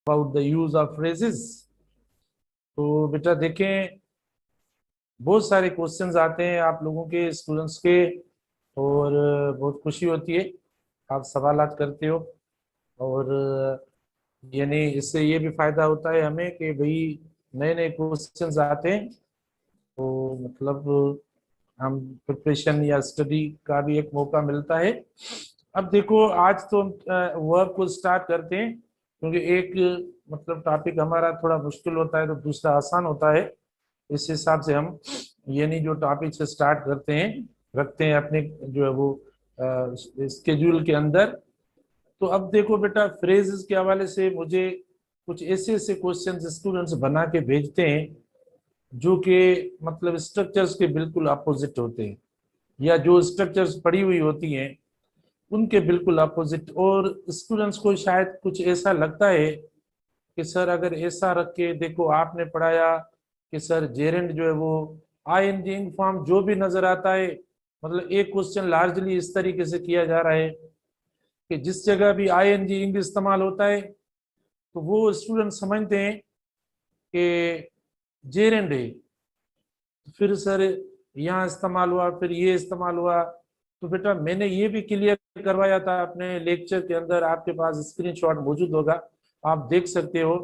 About the use of phrases. तो बेटा देखें, बहुत सारे क्वेश्चंस आते हैं आप लोगों के स्टूडेंट्स के, और बहुत खुशी होती है आप सवालात करते हो। और यानी इससे ये भी फायदा होता है हमें कि भाई नए नए क्वेश्चंस आते हैं, तो मतलब हम प्रिपरेशन या स्टडी का भी एक मौका मिलता है। अब देखो, आज तो हम वर्क को स्टार्ट करते हैं, क्योंकि एक मतलब टॉपिक हमारा थोड़ा मुश्किल होता है तो दूसरा आसान होता है। इस हिसाब से हम यानी जो टॉपिक से स्टार्ट करते हैं, रखते हैं अपने जो है वो स्केड्यूल के अंदर। तो अब देखो बेटा, फ्रेजेस के हवाले से मुझे कुछ ऐसे ऐसे क्वेश्चंस स्टूडेंट्स बना के भेजते हैं जो कि मतलब स्ट्रक्चर्स के बिल्कुल अपोजिट होते हैं, या जो स्ट्रक्चर्स पड़ी हुई होती हैं उनके बिल्कुल अपोजिट। और स्टूडेंट्स को शायद कुछ ऐसा लगता है कि सर अगर ऐसा रख के देखो, आपने पढ़ाया कि सर जेरेंड जो है वो आईएनजी फॉर्म जो भी नजर आता है, मतलब एक क्वेश्चन लार्जली इस तरीके से किया जा रहा है कि जिस जगह भी आईएनजी इंग इस्तेमाल होता है तो वो स्टूडेंट समझते हैं कि जेरेंड है। फिर सर यहाँ इस्तेमाल हुआ, फिर ये इस्तेमाल हुआ। तो बेटा मैंने ये भी क्लियर करवाया था अपने लेक्चर के अंदर, आपके पास स्क्रीनशॉट मौजूद होगा, आप देख सकते हो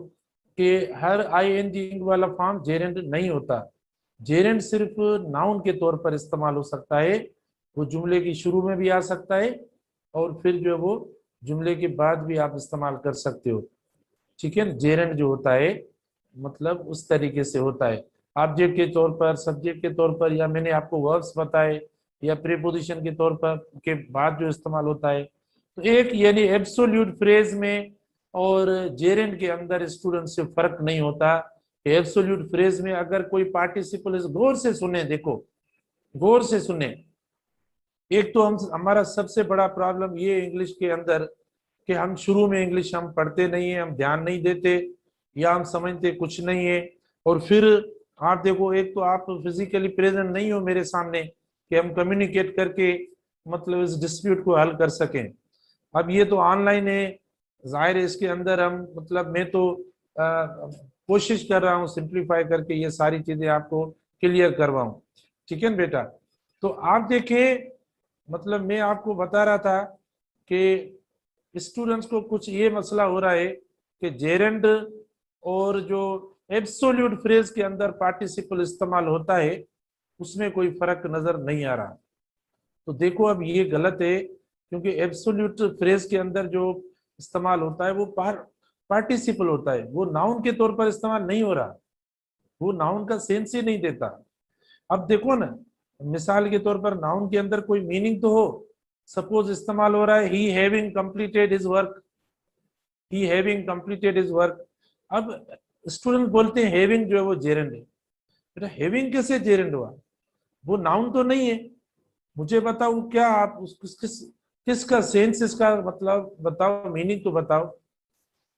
कि हर आईएनजी वाला फॉर्म जेरेंड नहीं होता। जेरेंड सिर्फ नाउन के तौर पर इस्तेमाल हो सकता है, वो जुमले की शुरू में भी आ सकता है और फिर जो है वो जुमले के बाद भी आप इस्तेमाल कर सकते हो। ठीक है, जेरेंड जो होता है मतलब उस तरीके से होता है, ऑब्जेक्ट के तौर पर, सब्जेक्ट के तौर पर, या मैंने आपको वर्ब्स बताए, या प्रीपोजिशन के तौर पर के बाद जो इस्तेमाल होता है। तो एक यानी एब्सोल्यूट फ्रेज में और जेरेंड के अंदर स्टूडेंट से फर्क नहीं होता। एब्सोल्यूट फ्रेज में अगर कोई पार्टिसिपल, गौर से सुने, देखो गौर से सुने। एक तो हम हमारा सबसे बड़ा प्रॉब्लम ये इंग्लिश के अंदर कि हम शुरू में इंग्लिश हम पढ़ते नहीं है, हम ध्यान नहीं देते, या हम समझते कुछ नहीं है। और फिर आप देखो, एक तो आप फिजिकली प्रेजेंट नहीं हो मेरे सामने कि हम कम्युनिकेट करके मतलब इस डिस्प्यूट को हल कर सकें। अब ये तो ऑनलाइन है, जाहिर है इसके अंदर हम मतलब मैं तो कोशिश कर रहा हूँ सिंप्लीफाई करके ये सारी चीजें आपको क्लियर करवाऊं। ठीक है ना बेटा? तो आप देखिए, मतलब मैं आपको बता रहा था कि स्टूडेंट्स को कुछ ये मसला हो रहा है कि जेरेंड और जो एब्सोल्यूट फ्रेज के अंदर पार्टिसिपल इस्तेमाल होता है उसमें कोई फर्क नजर नहीं आ रहा। तो देखो अब ये गलत है, क्योंकि एब्सोल्यूट फ्रेज के अंदर जो इस्तेमाल होता है वो पार्टिसिपल होता है, वो नाउन के तौर पर इस्तेमाल नहीं हो रहा, वो नाउन का सेंस ही नहीं देता। अब देखो ना, मिसाल के तौर पर नाउन के अंदर कोई मीनिंग तो हो, सपोज इस्तेमाल हो रहा है ही हैविंग कंप्लीटेड हिज वर्क, ही हैविंग कंप्लीटेड हिज वर्क। अब स्टूडेंट बोलते हैं हैविंग जो है वो जेरेंड है। बेटा हैविंग कैसे जेरेंड हुआ? वो नाउन तो नहीं है। मुझे बताओ क्या आप किसका सेंस, इसका मतलब बताओ, मीनिंग तो बताओ।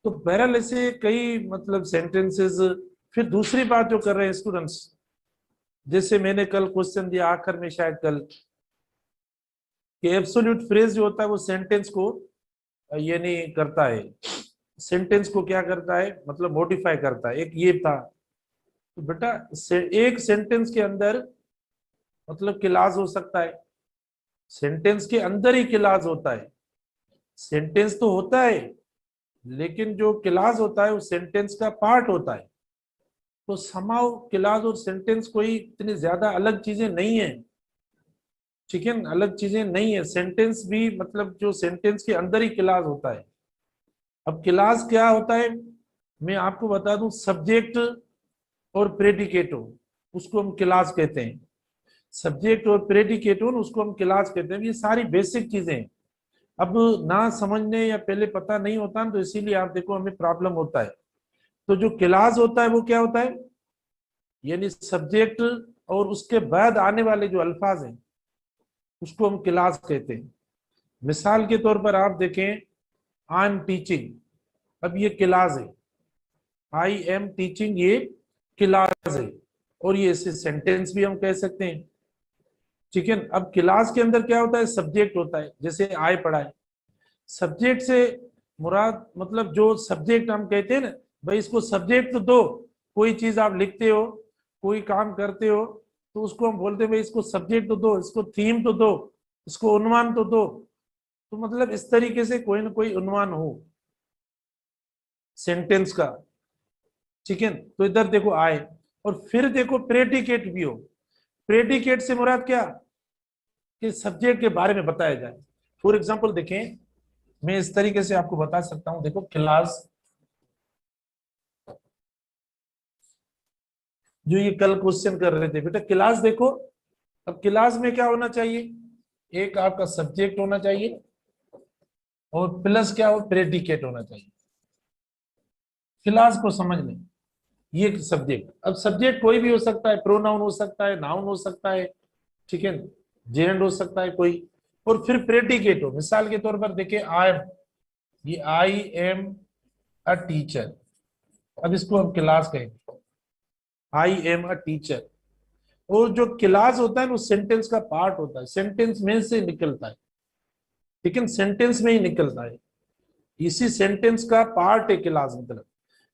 तो बहरहाल ऐसे कई मतलब सेंटेंसेस। फिर दूसरी बात जो कर रहे हैं स्टूडेंट्स, जैसे मैंने कल क्वेश्चन दिया आखिर में शायद कल, कि एब्सोल्यूट फ्रेज जो होता है वो सेंटेंस को ये नहीं करता है, सेंटेंस को क्या करता है मतलब मॉडिफाई करता है, एक ये था। तो बेटा एक सेंटेंस के अंदर मतलब क्लास हो सकता है, सेंटेंस के अंदर ही क्लास होता है। सेंटेंस तो होता है लेकिन जो क्लास होता है वो सेंटेंस का पार्ट होता है। तो समाव क्लास और सेंटेंस कोई इतनी ज्यादा अलग चीजें नहीं है। ठीक है, अलग चीजें नहीं है, सेंटेंस भी मतलब जो सेंटेंस के अंदर ही क्लास होता है। अब क्लास क्या होता है मैं आपको बता दूं, सब्जेक्ट और प्रेडिकेट हो उसको हम क्लास कहते हैं, सब्जेक्ट और प्रेडिकेट हो उसको हम क्लास कहते हैं। ये सारी बेसिक चीजें हैं। अब ना समझने या पहले पता नहीं होता ना, तो इसीलिए आप देखो हमें प्रॉब्लम होता है। तो जो क्लास होता है वो क्या होता है, यानी सब्जेक्ट और उसके बाद आने वाले जो अल्फाज हैं उसको हम क्लास कहते हैं। मिसाल के तौर पर आप देखें, आई एम टीचिंग, अब ये क्लास है, आई एम टीचिंग ये क्लास है, और ये इसे सेंटेंस भी हम कह सकते हैं। ठीक है, अब क्लास के अंदर क्या होता है, सब्जेक्ट होता है, जैसे आय पढ़ाए, सब्जेक्ट से मुराद मतलब जो सब्जेक्ट हम कहते हैं ना, भाई इसको सब्जेक्ट तो दो, कोई चीज आप लिखते हो, कोई काम करते हो, तो उसको हम बोलते हैं भाई इसको सब्जेक्ट तो दो, इसको थीम तो दो, इसको उन्वान तो दो। तो मतलब इस तरीके से कोई ना कोई उन्वान हो सेंटेंस का। ठीक है, तो इधर देखो आए, और फिर देखो प्रेडिकेट भी हो। प्रेडिकेट से मुराद क्या, कि सब्जेक्ट के बारे में बताया जाए। फॉर एग्जाम्पल देखें, मैं इस तरीके से आपको बता सकता हूं, देखो क्लास, जो ये कल क्वेश्चन कर रहे थे बेटा, क्लास देखो, अब क्लास में क्या होना चाहिए, एक आपका सब्जेक्ट होना चाहिए, और प्लस क्या हो, प्रेडिकेट होना चाहिए। क्लास को समझ लें, ये सब्जेक्ट, अब सब्जेक्ट कोई भी हो सकता है, प्रोनाउन हो सकता है, नाउन हो सकता है, ठीक है, जेंड हो सकता है कोई, और फिर प्रेडिकेट हो। मिसाल के तौर पर देखिए आई एम, ये आई एम अ टीचर, अब इसको हम क्लास कहेंगे, आई एम अ टीचर। और जो क्लास होता है वो सेंटेंस का पार्ट होता है, सेंटेंस में से निकलता है, लेकिन सेंटेंस में ही निकलता है, इसी सेंटेंस का पार्ट है क्लास मतलब।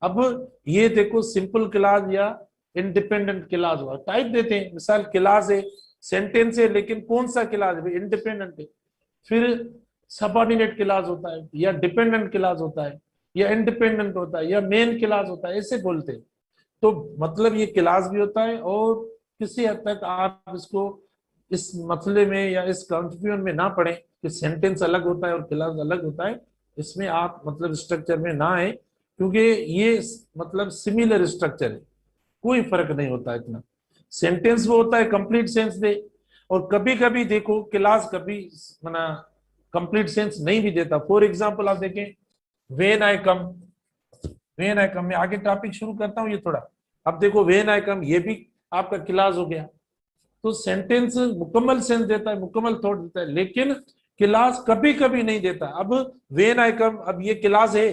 अब ये देखो सिंपल क्लास या इंडिपेंडेंट क्लास हुआ, टाइप देते हैं, मिसाल क्लास है, सेंटेंस है, लेकिन कौन सा क्लास है, इंडिपेंडेंट है। फिर सबऑर्डिनेट क्लास होता है, या डिपेंडेंट क्लास होता है, या इंडिपेंडेंट होता है, या मेन क्लास होता है, ऐसे बोलते हैं। तो मतलब ये क्लास भी होता है, और किसी हद तक आप इसको इस मसले में या इस कंफ्यूजन में ना पड़े कि सेंटेंस अलग होता है और क्लास अलग होता है, इसमें आप मतलब स्ट्रक्चर में ना आए, क्योंकि ये मतलब सिमिलर स्ट्रक्चर है, कोई फर्क नहीं होता इतना। सेंटेंस वो होता है कंप्लीट सेंस दे, और कभी कभी देखो क्लास कभी मना कंप्लीट सेंस नहीं भी देता। फॉर एग्जाम्पल आप देखें, when I come, when I कम, मैं आगे टॉपिक शुरू करता हूँ ये थोड़ा। अब देखो वेन आई कम, ये भी आपका क्लास हो गया। तो सेंटेंस मुकम्मल सेंस देता है, मुकम्मल थॉट देता है, लेकिन क्लास कभी कभी नहीं देता। अब वेन आई कम, अब ये क्लास है,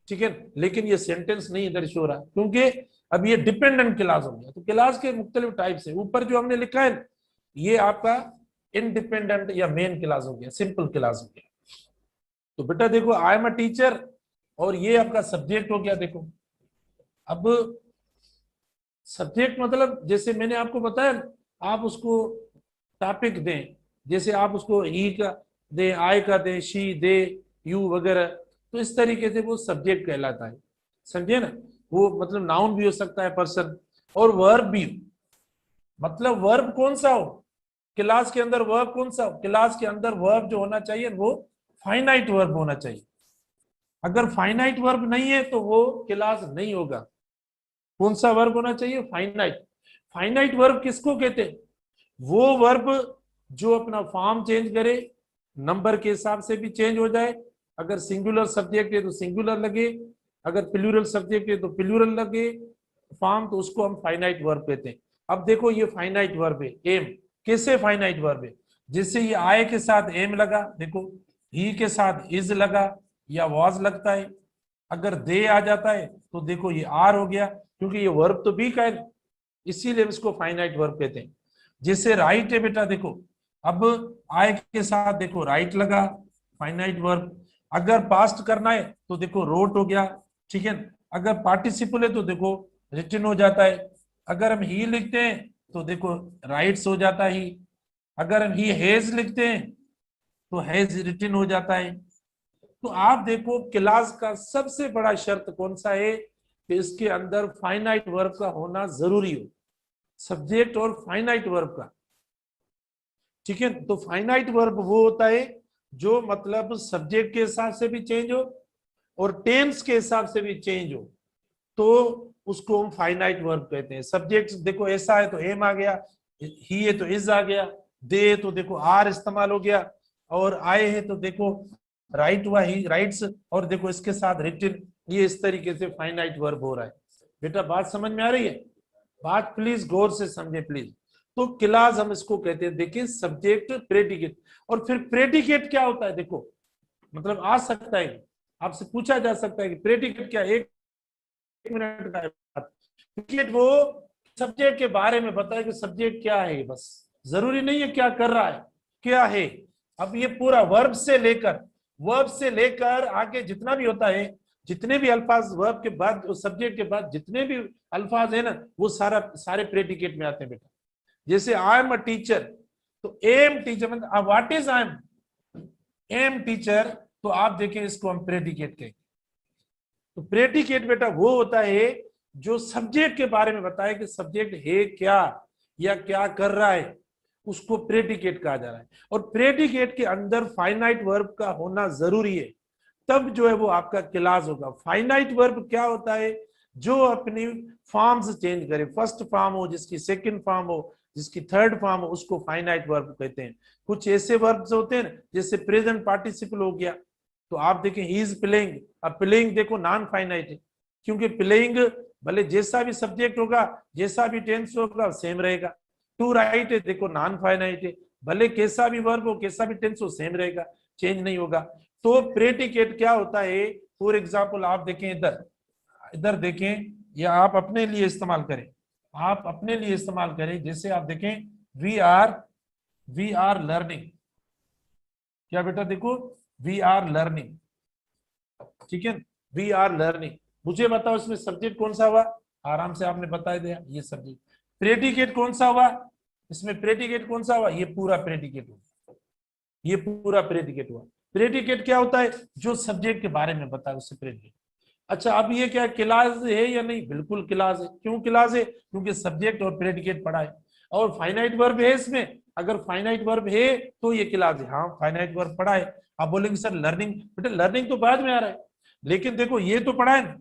ठीक है, लेकिन ये सेंटेंस नहीं इधर शो रहा, क्योंकि अब ये डिपेंडेंट क्लास हो गया। तो क्लास के मुख्तलिफ टाइप है, ऊपर जो हमने लिखा है ये आपका इंडिपेंडेंट या मेन क्लास हो गया, सिंपल क्लास हो गया। तो बेटा देखो आई एम अ टीचर, और ये आपका सब्जेक्ट हो गया। देखो अब सब्जेक्ट मतलब जैसे मैंने आपको बताया, आप उसको टॉपिक दें, जैसे आप उसको ही का दे, आई का दे, शी दे, यू वगैरह, तो इस तरीके से वो सब्जेक्ट कहलाता है, समझे ना। वो मतलब नाउन भी हो सकता है, पर्सन, और वर्ब भी, मतलब वर्ब कौन सा हो क्लास के अंदर, वर्ब कौन सा हो क्लास के अंदर, वर्ब जो होना चाहिए वो फाइनाइट वर्ब होना चाहिए। अगर फाइनाइट वर्ब नहीं है तो वो क्लास नहीं होगा। कौन सा वर्ब होना चाहिए, फाइनाइट। फाइनाइट वर्ब किसको कहते हैं, वो वर्ब जो अपना फॉर्म चेंज करे, नंबर के हिसाब से भी चेंज हो जाए, अगर सिंगुलर सब्जेक्ट है तो सिंगुलर लगे, अगर प्लूरल सब्जेक्ट है तो प्लूरल लगे फॉर्म, तो उसको हम फाइनाइट वर्ब कहते हैं। अब देखो ये फाइनाइट वर्ब है, एम कैसे फाइनाइट वर्ब है, जिससे ये आय के साथ एम लगा, देखो ही के साथ इज लगा या वॉज लगता है, अगर दे आ जाता है तो देखो ये आर हो गया, क्योंकि ये वर्ब तो बी का है, इसीलिए इसको फाइनाइट वर्ब कहते हैं। जैसे राइट है बेटा, देखो अब आय के साथ देखो राइट लगा, फाइनाइट वर्ब। अगर पास्ट करना है तो देखो रोट हो गया, ठीक है। अगर पार्टिसिपल है तो देखो रिटन हो जाता है। अगर हम ही लिखते हैं तो देखो राइट्स हो जाता है ही। अगर हम ही हैज लिखते हैं तो हैज रिटन हो जाता है। तो आप देखो क्लास का सबसे बड़ा शर्त कौन सा है, कि इसके अंदर फाइनाइट वर्ब का होना जरूरी हो, सब्जेक्ट और फाइनाइट वर्ब का, ठीक है। तो फाइनाइट वर्ब वो होता है जो मतलब सब्जेक्ट के हिसाब से भी चेंज हो और टेंस के हिसाब से भी चेंज हो, तो उसको हम फाइनाइट वर्ब कहते हैं। सब्जेक्ट देखो ऐसा है तो एम आ गया, ही है तो इज आ गया, दे तो देखो आर इस्तेमाल हो गया, और आए है तो देखो राइट हुआ ही राइट्स, और देखो इसके साथ रिटन, ये इस तरीके से फाइनाइट वर्ब हो रहा है। बेटा बात समझ में आ रही है, बात प्लीज गौर से समझे प्लीज। तो क्लास हम इसको कहते हैं, देखिए सब्जेक्ट प्रेडिकेट, और फिर प्रेडिकेट क्या होता है, देखो मतलब आ सकता है, आपसे पूछा जा सकता है कि प्रेडिकेट क्या, एक मिनट का प्रेडिकेट वो सब्जेक्ट के बारे में बताए कि सब्जेक्ट क्या है, बस जरूरी नहीं है क्या कर रहा है, क्या है। अब ये पूरा वर्ब से लेकर वर्ब से लेकर आगे जितना भी होता है, जितने भी अल्फाज वर्ब के बाद सब्जेक्ट के बाद जितने भी अल्फाज है ना, वो सारे प्रेडिकेट में आते हैं बेटा। जैसे आई एम अ टीचर, तो एम टीचर मतलब what is I am teacher, तो आप देखें इसको हम प्रेडिकेट कहेंगे। तो प्रेडिकेट बेटा वो होता है जो सब्जेक्ट के बारे में बताए कि सब्जेक्ट है क्या या क्या कर रहा है, उसको प्रेडिकेट कहा जा रहा है। और प्रेडिकेट के अंदर फाइनाइट वर्ब का होना जरूरी है, तब जो है वो आपका क्लास होगा। फाइनाइट वर्ब क्या होता है? जो अपनी फॉर्म्स चेंज करे, फर्स्ट फॉर्म हो, जिसकी सेकंड फॉर्म हो, जिसकी थर्ड फॉर्म हो, उसको फाइनाइट वर्ब कहते हैं। कुछ ऐसे वर्ब्स होते हैं जैसे प्रेजेंट पार्टिसिपल हो गया, तो आप देखें ही इज प्लेइंग। अब प्लेइंग देखो नॉन फाइनाइट है, क्योंकि प्लेइंग भले जैसा भी सब्जेक्ट होगा, जैसा भी टेंस होगा, सेम रहेगा। टू राइट है, देखो नॉन फाइनाइट है, भले कैसा भी वर्ब हो, कैसा भी टेंस हो, सेम रहेगा, चेंज नहीं होगा। तो प्रेडिकेट क्या होता है? फॉर एग्जाम्पल आप देखें, इधर इधर देखें, या आप अपने लिए इस्तेमाल करें, आप अपने लिए इस्तेमाल करें। जैसे आप देखें, वी आर लर्निंग, क्या बेटा देखो, वी आर लर्निंग, ठीक है, वी आर लर्निंग। मुझे बताओ इसमें सब्जेक्ट कौन सा हुआ? आराम से आपने बता दिया, ये सब्जेक्ट। प्रेडिकेट कौन सा हुआ इसमें? प्रेडिकेट कौन सा हुआ? ये पूरा प्रेडिकेट हुआ, ये पूरा प्रेडिकेट हुआ। प्रेडिकेट क्या होता है? जो सब्जेक्ट के बारे में बताया उससे प्रेडिकेट। अच्छा, अब ये क्या क्लास है या नहीं? बिल्कुल क्लास है। क्यों क्लास है? क्योंकि सब्जेक्ट और प्रेडिकेट पढ़ा है, और फाइनाइट वर्ब है इसमें। अगर फाइनाइट वर्ब है तो ये क्लास है। हाँ, फाइनाइट वर्ब पढ़ा है। आप बोलेंगे सर लर्निंग, बेटा लर्निंग तो बाद में आ रहा है, लेकिन देखो ये तो पढ़ा है ना,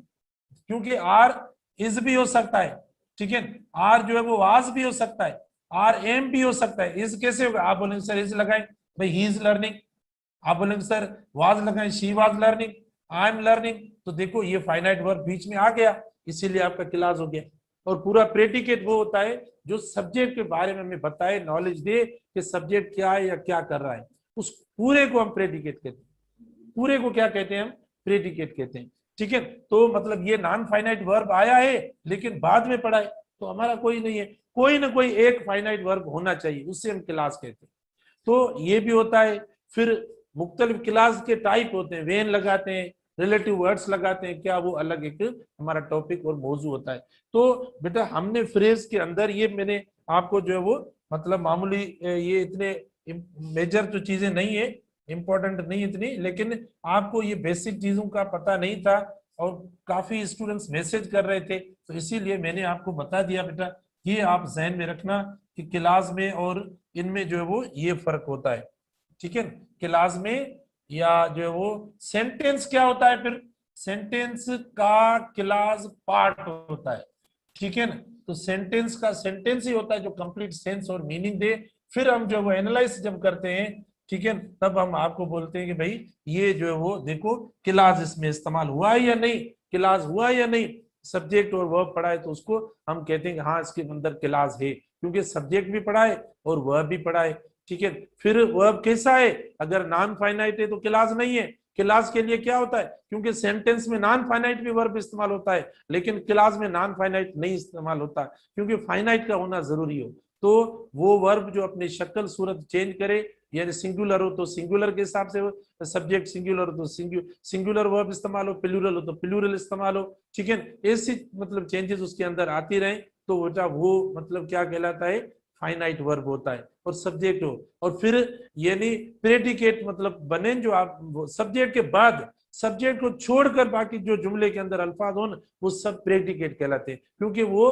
क्योंकि आर इज भी हो सकता है, ठीक है, आर जो है वो वाज भी हो सकता है, आर एम भी हो सकता है। इज कैसे होगा? आप बोलेंगे सर इज लगाए, भाई ही इज लर्निंग। आप बोलेंगे सर वाज लगाए, she was learning, I am learning. तो देखो ये फाइनाइट वर्ब बीच में आ गया, इसीलिए आपका क्लास हो गया। और पूरा प्रेडिकेट वो होता है जो सब्जेक्ट के बारे में हमें बताए, नॉलेज दे कि सब्जेक्ट क्या है या क्या कर रहा है, उस पूरे को हम प्रेडिकेट कहते हैं। पूरे को क्या कहते हैं? हम प्रेडिकेट कहते हैं, ठीक है। तो मतलब ये नॉन फाइनाइट वर्ब आया है लेकिन बाद में पढ़ा है, तो हमारा कोई नहीं है, कोई ना कोई एक फाइनाइट वर्ब होना चाहिए, उससे हम क्लास कहते हैं। तो ये भी होता है। फिर मुख्तलिफ क्लास के टाइप होते हैं, वेन लगाते हैं, रिलेटिव वर्ड्स लगाते हैं, क्या वो अलग एक हमारा टॉपिक और मौजू होता है। तो बेटा हमने फ्रेज के अंदर ये मैंने आपको जो है वो मतलब मामूली ये इतने मेजर जो चीजें नहीं है, इंपॉर्टेंट नहीं इतनी, लेकिन आपको ये बेसिक चीजों का पता नहीं था और काफी स्टूडेंट्स मैसेज कर रहे थे, तो इसीलिए मैंने आपको बता दिया बेटा। ये आप जहन में रखना कि क्लास में और इनमें जो है वो ये फर्क होता है, ठीक है। क्लास में या जो है वो सेंटेंस क्या होता है? फिर सेंटेंस का क्लास पार्ट होता है, ठीक है ना। तो सेंटेंस का सेंटेंस ही होता है जो कंप्लीट सेंस और मीनिंग दे। फिर हम जो वो एनालाइज जब करते हैं, ठीक है, तब हम आपको बोलते हैं कि भाई ये जो है वो देखो क्लास इसमें इस्तेमाल हुआ है या नहीं, क्लास हुआ है या नहीं। सब्जेक्ट और वर्ब पढ़ा है तो उसको हम कहते हैं कि हाँ इसके अंदर क्लास है, क्योंकि सब्जेक्ट भी पढ़ा है और वर्ब भी पढ़ा है, ठीक है। फिर वर्ब कैसा है? अगर नॉन फाइनाइट है तो क्लास नहीं है। क्लास के लिए क्या होता है? क्योंकि सेंटेंस में नॉन फाइनाइट भी वर्ब इस्तेमाल होता है, लेकिन क्लास में नॉन फाइनाइट नहीं इस्तेमाल होता, क्योंकि फाइनाइट का होना जरूरी हो। तो वो वर्ब जो अपनी शक्ल सूरत चेंज करे, यानी सिंगुलर हो तो सिंगुलर के हिसाब से सब्जेक्ट, सिंगुलर हो तो सिंगुलर वर्ब इस्तेमाल हो, प्लूरल हो तो प्लूरल इस्तेमाल हो, ठीक है। ऐसी मतलब चेंजेस उसके अंदर आती रहे तो बेटा वो मतलब क्या कहलाता है? फाइनाइट वर्ब होता है। और सब्जेक्ट हो, और फिर यानी प्रेडिकेट मतलब बने जो आप सब्जेक्ट के बाद, सब्जेक्ट को छोड़कर बाकी जो जुमले के अंदर अल्फाज हो ना, वो सब प्रेडिकेट कहलाते हैं, क्योंकि वो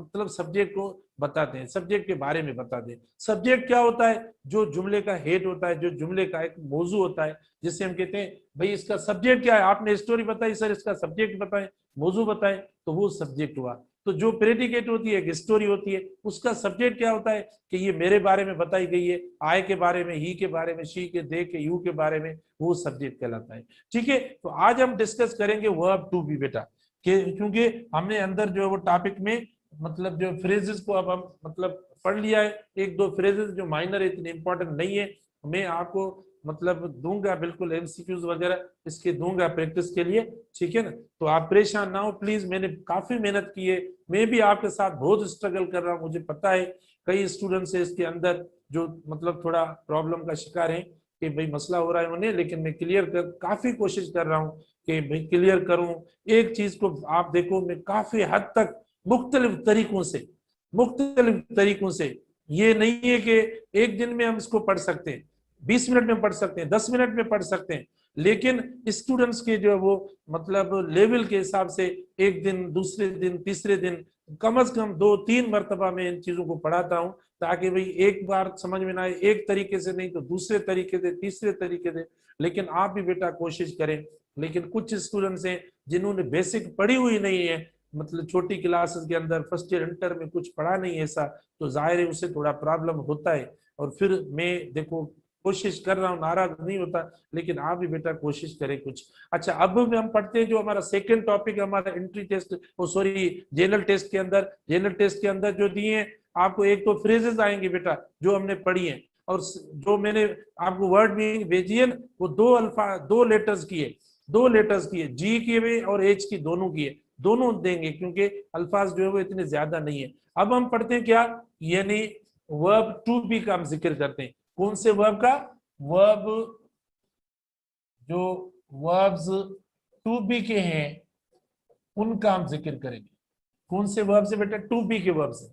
मतलब सब्जेक्ट को बताते हैं, सब्जेक्ट के बारे में बताते हैं। सब्जेक्ट क्या होता है? जो जुमले का हेड होता है, जो जुमले का एक मौजू होता है, जिससे हम कहते हैं भाई इसका सब्जेक्ट क्या है। आपने स्टोरी बताई, सर इसका सब्जेक्ट बताएं, मौजू बताएं, तो वो सब्जेक्ट हुआ। तो जो प्रेडिकेट होती है, एक स्टोरी होती है, उसका सब्जेक्ट क्या होता है कि ये मेरे बारे में बताई गई है, आय के बारे में, ही के बारे में, शी के, दे के, यू के बारे में, वो सब्जेक्ट कहलाता है, ठीक है। तो आज हम डिस्कस करेंगे वर्ब टू बी बेटा, क्योंकि हमने अंदर जो है वो टॉपिक में मतलब जो फ्रेजेस को अब हम मतलब पढ़ लिया है। एक दो फ्रेजेस जो माइनर है, इतने इंपॉर्टेंट नहीं है, मैं आपको मतलब दूंगा बिल्कुल एमसीक्यूज वगैरह इसके दूंगा प्रैक्टिस के लिए, ठीक है ना। तो आप परेशान ना हो प्लीज, मैंने काफी मेहनत की है, मैं भी आपके साथ बहुत स्ट्रगल कर रहा हूँ, मुझे पता है कई स्टूडेंट्स है इसके अंदर जो मतलब थोड़ा प्रॉब्लम का शिकार है, कि भाई मसला हो रहा है उन्हें, लेकिन मैं काफी कोशिश कर रहा हूँ कि भाई क्लियर करूं। एक चीज को आप देखो, मैं काफी हद तक मुख्तलिफ तरीकों से, ये नहीं है कि एक दिन में हम इसको पढ़ सकते हैं, 20 मिनट में पढ़ सकते हैं, 10 मिनट में पढ़ सकते हैं, लेकिन स्टूडेंट्स के जो है वो मतलब लेवल के हिसाब से एक दिन, दूसरे दिन, तीसरे दिन, कम से कम 2-3 मरतबा में इन चीजों को पढ़ाता हूं, ताकि भाई एक बार समझ में ना आए एक तरीके से, नहीं तो दूसरे तरीके से, तीसरे तरीके से। लेकिन आप भी बेटा कोशिश करें। लेकिन कुछ स्टूडेंट्स हैं जिन्होंने बेसिक पढ़ी हुई नहीं है, मतलब छोटी क्लासेस के अंदर फर्स्ट ईयर इंटर में कुछ पढ़ा नहीं है ऐसा, तो जाहिर है उसे थोड़ा प्रॉब्लम होता है। और फिर मैं देखो कोशिश कर रहा हूँ, नाराज नहीं होता, लेकिन आप भी बेटा कोशिश करें कुछ। अच्छा, अब हम पढ़ते हैं जो हमारा सेकंड टॉपिक, हमारा entry test, sorry general test के अंदर। जनरल टेस्ट के अंदर जो दिए हैं आपको, एक तो फ्रेजेस आएंगे बेटा जो हमने पढ़ी है, और जो मैंने आपको वर्ड मीनिंग भेजी है वो दो लेटर्स की है, जी की भी और एच की, दोनों की है, दोनों देंगे क्योंकि अल्फाज जो है वो इतने ज्यादा नहीं है। अब हम पढ़ते हैं क्या, यानी वर्ब टू बी का हम जिक्र करते हैं। कौन से वर्ब का? वर्ब, जो वर्ब्स टू बी के हैं उनका हम जिक्र करेंगे। कौन से वर्ब से बेटा? टू बी के वर्ब से,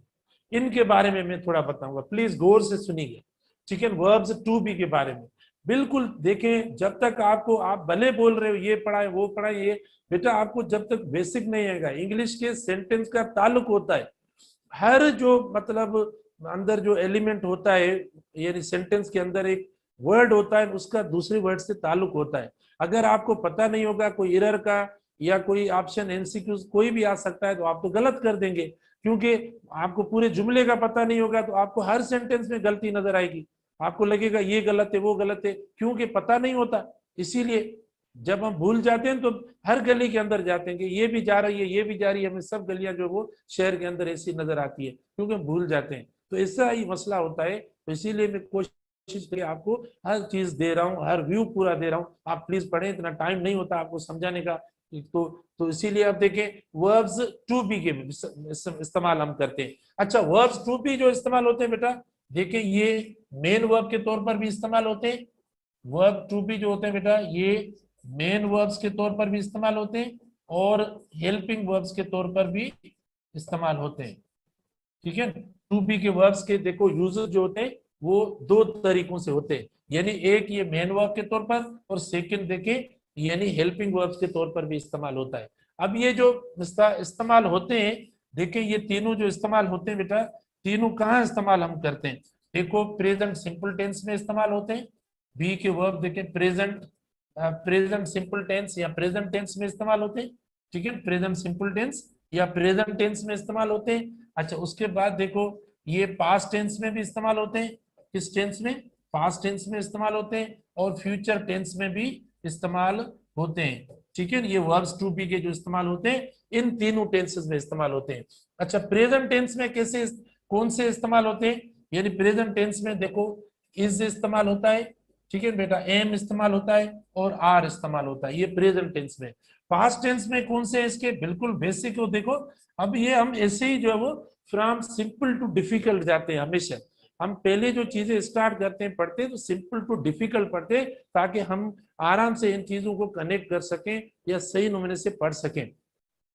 इनके बारे में मैं थोड़ा बताऊंगा, प्लीज गौर से सुनिए, ठीक है? वर्ब्स टू बी के बारे में बिल्कुल देखें। जब तक आपको, आप भले बोल रहे हो ये पढ़ाए वो पढ़ाए, ये बेटा आपको जब तक बेसिक नहीं आएगा, इंग्लिश के सेंटेंस का ताल्लुक होता है, हर जो मतलब अंदर जो एलिमेंट होता है, यानी सेंटेंस के अंदर एक वर्ड होता है, उसका दूसरे वर्ड से ताल्लुक होता है। अगर आपको पता नहीं होगा, कोई एरर का या कोई ऑप्शन एमसीक्यू कोई भी आ सकता है, तो आप तो गलत कर देंगे, क्योंकि आपको पूरे जुमले का पता नहीं होगा, तो आपको हर सेंटेंस में गलती नजर आएगी, आपको लगेगा ये गलत है वो गलत है, क्योंकि पता नहीं होता। इसीलिए जब हम भूल जाते हैं तो हर गली के अंदर जाते हैं कि ये भी जा रही है, ये भी जा रही है, हमें सब गलियां जो वो शहर के अंदर ऐसी नजर आती है, क्योंकि हम भूल जाते हैं। तो ऐसा ही मसला होता है। तो इसीलिए मैं कोशिश करिए, आपको हर चीज दे रहा हूँ, हर व्यू पूरा दे रहा हूँ, आप प्लीज पढ़ें, इतना टाइम नहीं होता आपको समझाने का। तो इसीलिए आप देखें, वर्ब्स टू बी के इस्तेमाल हम करते हैं। अच्छा, वर्ब्स टू बी जो इस्तेमाल होते हैं बेटा, देखें ये मेन वर्ब के तौर पर भी इस्तेमाल होते हैं। वर्ब टू बी जो होते हैं बेटा, ये मेन वर्ब्स के तौर पर भी इस्तेमाल होते हैं और हेल्पिंग वर्ब्स के तौर पर भी इस्तेमाल होते हैं, ठीक है? टू बी के वर्ब्स के देखो यूजेस जो होते हैं वो दो तरीकों से होते हैं, यानी एक ये मेन वर्ब के तौर पर, और सेकंड देखें यानी हेल्पिंग वर्ब्स के तौर पर भी इस्तेमाल होता है। अब ये जो इस्तेमाल होते हैं, देखें ये तीनों जो इस्तेमाल होते हैं बेटा, तीनों कहाँ इस्तेमाल हम करते हैं? देखो प्रेजेंट सिंपल टेंस में इस्तेमाल होते हैं, बी के वर्ब देखें प्रेजेंट सिंपल टेंस या प्रेजेंट टेंस में इस्तेमाल होते हैं, ठीक है? प्रेजेंट सिंपल टेंस या प्रेजेंट टेंस में इस्तेमाल होते हैं। अच्छा, उसके बाद देखो ये पास्ट टेंस में भी इस्तेमाल होते हैं, किस टेंस में? पास्ट टेंस में इस्तेमाल होते हैं, और फ्यूचर टेंस में भी इस्तेमाल होते हैं, ठीक है? ये वर्ब्स टू बी के जो इस्तेमाल होते हैं इन तीनों टेंसेस में इस्तेमाल होते हैं। अच्छा, प्रेजेंट टेंस में कैसे, कौन से इस्तेमाल होते हैं? यानी प्रेजेंट टेंस में देखो इज इस्तेमाल होता है, ठीक है बेटा, एम इस्तेमाल होता है और आर इस्तेमाल होता है, ये प्रेजेंट टेंस में। पास्ट टेंस में कौन से इसके बिल्कुल बेसिक हो, देखो अब ये हम ऐसे ही जो है वो फ्रॉम सिंपल टू डिफिकल्ट जाते हैं हमेशा। हम पहले जो चीजें स्टार्ट करते हैं पढ़ते हैं तो सिंपल टू डिफिकल्ट पढ़ते हैं, ताकि हम आराम से इन चीजों को कनेक्ट कर सकें या सही नमूने से पढ़ सकें।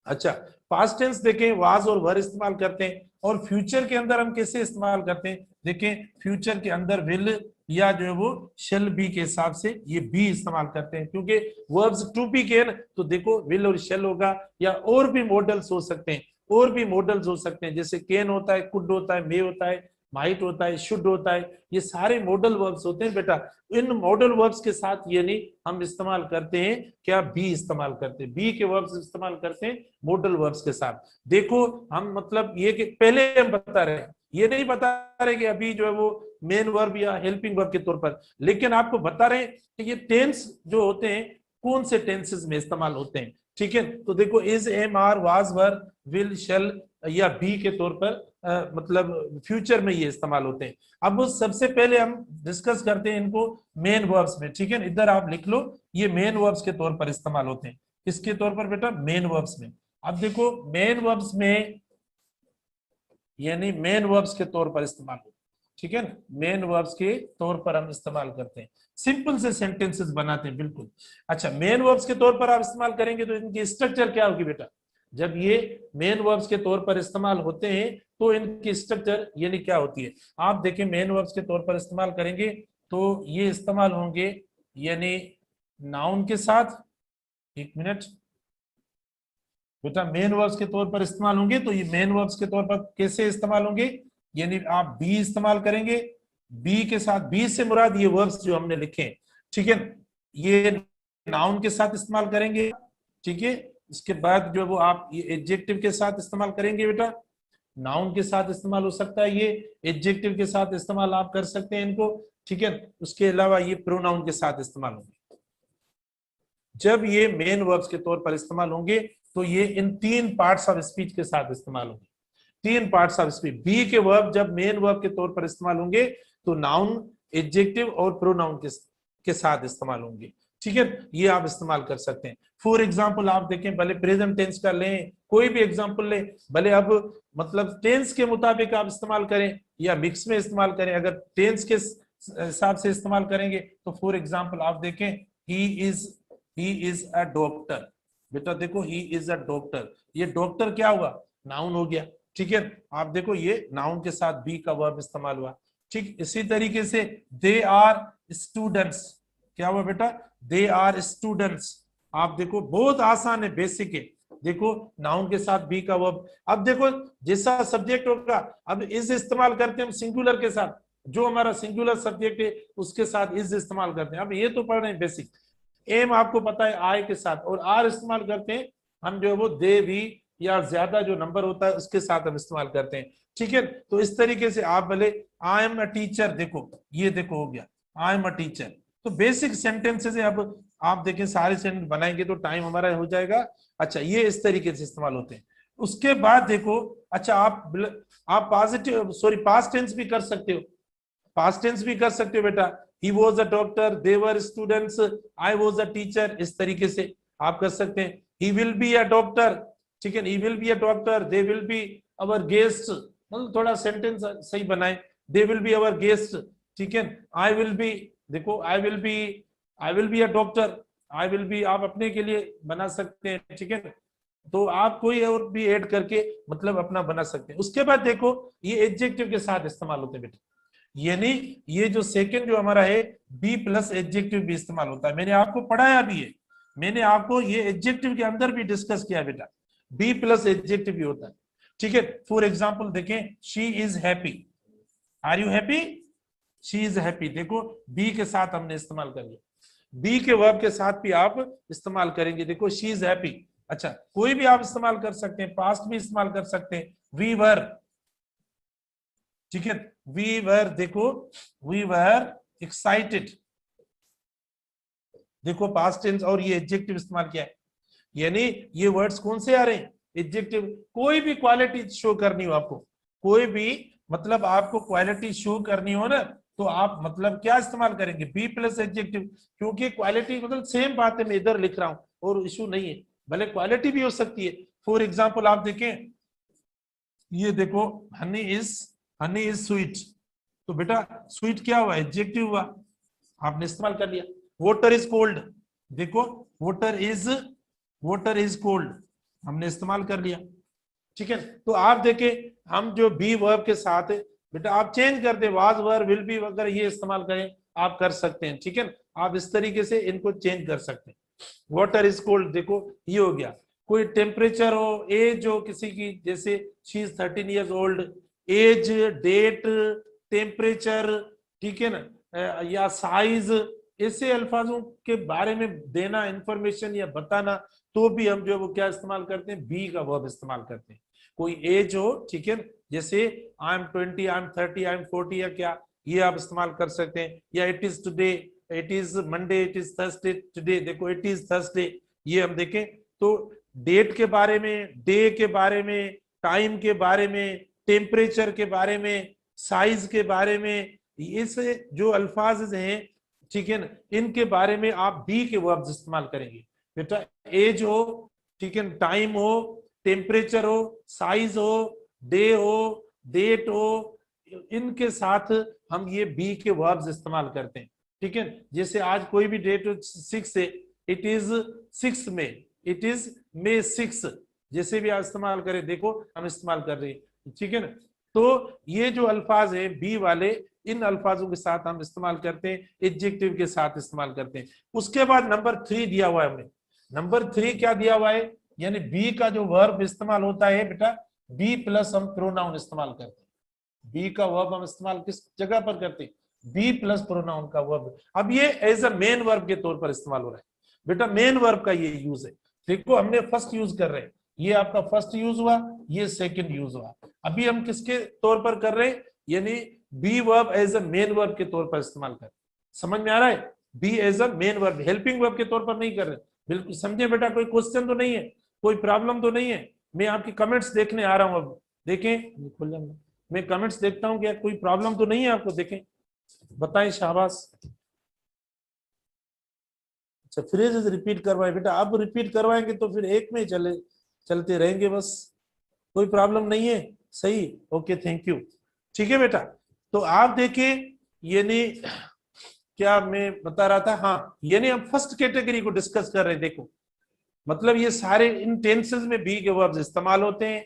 अच्छा, पास्ट टेंस देखें वाज और वर इस्तेमाल करते हैं, और फ्यूचर के अंदर हम कैसे इस्तेमाल करते हैं? देखें फ्यूचर के अंदर विल या जो है वो शेल बी के हिसाब से ये बी इस्तेमाल करते हैं, क्योंकि वर्ब्स टू बी के ना, तो देखो विल और शेल होगा, या और भी मॉडल्स हो सकते हैं, जैसे कैन होता है, कुड होता है, मे होता है, माइट होता है, शुड होता है, ये सारे मॉडल वर्ब्स होते हैं बेटा। इन मॉडल वर्ब्स के साथ यानी हम इस्तेमाल करते हैं क्या? बी इस्तेमाल करते हैं, बी के वर्ब्स इस्तेमाल करते हैं मॉडल वर्ब्स के साथ। देखो हम मतलब ये कि पहले हम बता रहे हैं, ये नहीं बता रहे कि अभी जो है वो मेन वर्ब या हेल्पिंग वर्ब के तौर पर, लेकिन आपको बता रहे हैं कि ये टेंस जो होते हैं कौन से टेंसेस में इस्तेमाल होते हैं, ठीक है? तो देखो is, am, are, was, were, will, shall या बी के तौर पर मतलब फ्यूचर में ये इस्तेमाल होते हैं। अब सबसे पहले हम डिस्कस करते हैं इनको मेन वर्ब्स में, ठीक है? इधर आप लिख लो, ये मेन वर्ब्स के तौर पर इस्तेमाल होते हैं। किसके तौर पर बेटा? मेन वर्ब्स में। अब देखो मेन वर्ब्स में यानी मेन वर्ब्स के तौर पर इस्तेमाल होते हैं, ठीक है ना, मेन वर्ब्स के तौर पर हम इस्तेमाल करते हैं, सिंपल से सेंटेंसेस बनाते हैं बिल्कुल। अच्छा, मेन वर्ब्स के तौर पर आप इस्तेमाल करेंगे तो इनकी स्ट्रक्चर क्या होगी बेटा, जब ये मेन वर्ब्स के तौर पर इस्तेमाल होते हैं तो इनकी स्ट्रक्चर यानी क्या होती है, आप देखें मेन वर्ब्स के तौर पर इस्तेमाल करेंगे तो ये इस्तेमाल होंगे यानी नाउन के साथ, एक मिनट बेटा, मेन वर्ब्स के तौर पर इस्तेमाल होंगे तो ये मेन वर्ब्स के तौर पर कैसे इस्तेमाल होंगे, यानी आप बी इस्तेमाल करेंगे, बी के साथ, बी से मुराद ये वर्ब्स जो हमने लिखे हैं, ठीक है, ये नाउन के साथ इस्तेमाल करेंगे, ठीक है। इसके बाद जो वो आप ये एडजेक्टिव के साथ इस्तेमाल करेंगे बेटा, नाउन के साथ इस्तेमाल हो सकता है, ये एडजेक्टिव के साथ इस्तेमाल आप कर सकते हैं इनको, ठीक है। उसके अलावा ये प्रोनाउन के साथ इस्तेमाल होंगे। जब ये मेन वर्ब्स के तौर पर इस्तेमाल होंगे तो ये इन 3 पार्ट्स ऑफ स्पीच के साथ इस्तेमाल होंगे, 3 पार्ट्स ऑफ स्पीच। बी के वर्ब जब मेन वर्ब के तौर पर इस्तेमाल होंगे तो नाउन, एडजेक्टिव और प्रोनाउन के साथ इस्तेमाल होंगे, ठीक है। ये आप इस्तेमाल कर सकते हैं। फॉर एग्जाम्पल आप देखें, भले प्रेजेंट टेंस का लें, कोई भी एग्जाम्पल लें, भले अब मतलब टेंस के मुताबिक आप इस्तेमाल करें या मिक्स में इस्तेमाल करें, अगर टेंस के हिसाब से इस्तेमाल करेंगे तो फॉर एग्जाम्पल आप देखें, ही इज अ डॉक्टर, बेटा देखो ही इज अ डॉक्टर, ये डॉक्टर क्या हुआ, नाउन हो गया, ठीक है। आप देखो ये नाउन के साथ बी का वर्ब इस्तेमाल हुआ, ठीक। इसी तरीके से दे आर स्टूडेंट्स, क्या हुआ बेटा, दे आर स्टूडेंट्स, आप देखो बहुत आसान है, बेसिक है, देखो नाउन के साथ बी का वर्ब। अब देखो जैसा सब्जेक्ट होगा, अब इज इस्तेमाल करते हैं हम सिंगुलर के साथ, जो हमारा सिंगुलर सब्जेक्ट है उसके साथ इज इस्तेमाल करते हैं। अब ये तो पढ़ रहे हैं बेसिक, एम आपको पता है आई के साथ, और आर इस्तेमाल करते हैं हम, जो है वो दे भी या ज्यादा जो नंबर होता है उसके साथ हम इस्तेमाल करते हैं, ठीक है। तो इस तरीके से आप भले आई एम अ टीचर, देखो ये देखो हो गया आई एम अ टीचर। तो बेसिक सेंटेंसेस है, अब आप देखें सारे सेंटेंस बनाएंगे तो टाइम हमारा हो जाएगा। अच्छा, ये इस तरीके से इस्तेमाल होते हैं। उसके बाद देखो, अच्छा आप पॉजिटिव सॉरी पास्ट टेंस भी कर सकते हो, पास्ट टेंस भी कर सकते हो बेटा, he was a doctor, they were students, I was a teacher, इस तरीके से आप कर सकते हैं। he will be a doctor, ठीक है, he will be a doctor, they will be our guests, मतलब थोड़ा सेंटेंस सही बनाए, they will be our guests, ठीक है। I will be, देखो I will be a doctor, I will be आप अपने के लिए बना सकते हैं, ठीक है। तो आप कोई और भी ऐड करके मतलब अपना बना सकते हैं। उसके बाद देखो ये एडजेक्टिव के साथ इस्तेमाल होते हैं बेटा, यानी ये जो सेकंड जो हमारा है बी प्लस एडजेक्टिव भी इस्तेमाल होता है, मैंने आपको पढ़ाया भी है, मैंने आपको ये एडजेक्टिव के अंदर भी डिस्कस किया बेटा, बी प्लस एडजेक्टिव भी होता है, ठीक है। फॉर एग्जांपल देखें, she is happy, are you happy, she is happy, देखो बी के साथ हमने इस्तेमाल कर लिया, बी के वर्ब के साथ भी आप इस्तेमाल करेंगे, देखो शी इज हैप्पी। अच्छा, कोई भी आप इस्तेमाल कर सकते हैं, पास्ट भी इस्तेमाल कर सकते हैं, वी वर, ठीक है, वी वर, देखो वी वर एक्साइटेड, देखो पास्ट टेंस, और ये एडजेक्टिव इस्तेमाल किया है, यानी ये वर्ड्स कौन से आ रहे हैं, एडजेक्टिव। कोई भी क्वालिटी शो करनी हो आपको, कोई भी मतलब आपको क्वालिटी शो करनी हो ना, तो आप मतलब क्या इस्तेमाल करेंगे, बी प्लस एडजेक्टिव, क्योंकि क्वालिटी मतलब सेम बात है, मैं इधर लिख रहा हूं और इशू नहीं है, भले क्वालिटी भी हो सकती है। फॉर एग्जाम्पल आप देखें, ये देखो हनी इज स्वीट, तो बेटा स्वीट क्या हुआ, एडजेक्टिव हुआ, आपने इस्तेमाल कर लिया। वाटर इज कोल्ड, देखो वाटर इज कोल्ड, हमने इस्तेमाल कर लिया, ठीक है। तो आप देखें हम जो बी वर्ब के साथ बेटा आप चेंज कर दे, वाज वर विल बी वगैरह ये इस्तेमाल करें, आप कर सकते हैं, ठीक है। आप इस तरीके से इनको चेंज कर सकते हैं। वाटर इज कोल्ड, देखो ये हो गया। कोई टेम्परेचर हो, एज हो किसी की, जैसे she is 13 years old, age, date, temperature, ठीक है ना, या साइज, ऐसे अल्फाजों के बारे में देना इंफॉर्मेशन या बताना, तो भी हम जो है वो क्या इस्तेमाल करते हैं, बी का वर्ब इस्तेमाल करते हैं। कोई एज हो, ठीक है, जैसे I M 20, I am 30, I am 40 या क्या, ये आप इस्तेमाल कर सकते हैं। या it is today, it is Monday, it is Thursday today, देखो इट इज थर्सडे, ये हम देखें तो डेट के बारे में, डे के बारे में, टाइम के बारे में, टेम्परेचर के बारे में, साइज के बारे में, इस जो अल्फाज हैं, ठीक है ना, इनके बारे में आप बी के वर्ब्स इस्तेमाल करेंगे बेटा। एज हो, ठीक है, टाइम हो, टेम्परेचर हो, साइज हो, डे हो, डेट हो, इनके साथ हम ये बी के वर्ब्स इस्तेमाल करते हैं, ठीक है। जैसे आज कोई भी डेट 6 है, इट इज 6 में, इट इज मे 6, जैसे भी आप इस्तेमाल करें, देखो हम इस्तेमाल कर रहे हैं, ठीक है ना। तो ये जो अल्फाज है बी वाले, इन अल्फाजों के साथ हम इस्तेमाल करते हैं, एडजेक्टिव के साथ इस्तेमाल करते हैं। उसके बाद नंबर 3 दिया हुआ है हमें। नंबर 3 क्या दिया हुआ है, यानी बी का जो वर्ब इस्तेमाल होता है बेटा, बी प्लस हम प्रोनाउन इस्तेमाल करते हैं। बी का वर्ब हम इस्तेमाल किस जगह पर करते हैं, बी प्लस प्रोनाउन का वर्ब। अब ये एज अ मेन वर्ब के तौर पर इस्तेमाल हो रहा है बेटा, मेन वर्ब का ये यूज है। देखो हमने फर्स्ट यूज कर रहे हैं, ये आपका फर्स्ट यूज हुआ, ये सेकंड यूज हुआ। अभी हम किसके तौर पर कर रहे हैं, यानी be verb as a main verb के तौर पर इस्तेमाल कर। समझ में आ रहा है, be as a main verb, helping verb के तौर पर नहीं कर रहे। बिल्कुल समझे बेटा, कोई क्वेश्चन तो नहीं है, कोई प्रॉब्लम तो नहीं है। मैं आपकी कमेंट्स देखने आ रहा हूं, अब देखें, मैं कमेंट्स देखता हूं, क्या कोई प्रॉब्लम तो नहीं है आपको, देखें बताएं, शाबाश। अच्छा फ्रेजेस रिपीट करवाएं बेटा, अब रिपीट करवाएंगे तो फिर एक में ही चलते रहेंगे बस, कोई प्रॉब्लम नहीं है, सही, ओके थैंक यू, ठीक है बेटा। तो आप देखिए, यानी क्या मैं बता रहा था, हाँ यानी हम फर्स्ट कैटेगरी को डिस्कस कर रहे हैं। देखो मतलब ये सारे इन टेंसेस में बी के वर्ब्स इस्तेमाल होते हैं,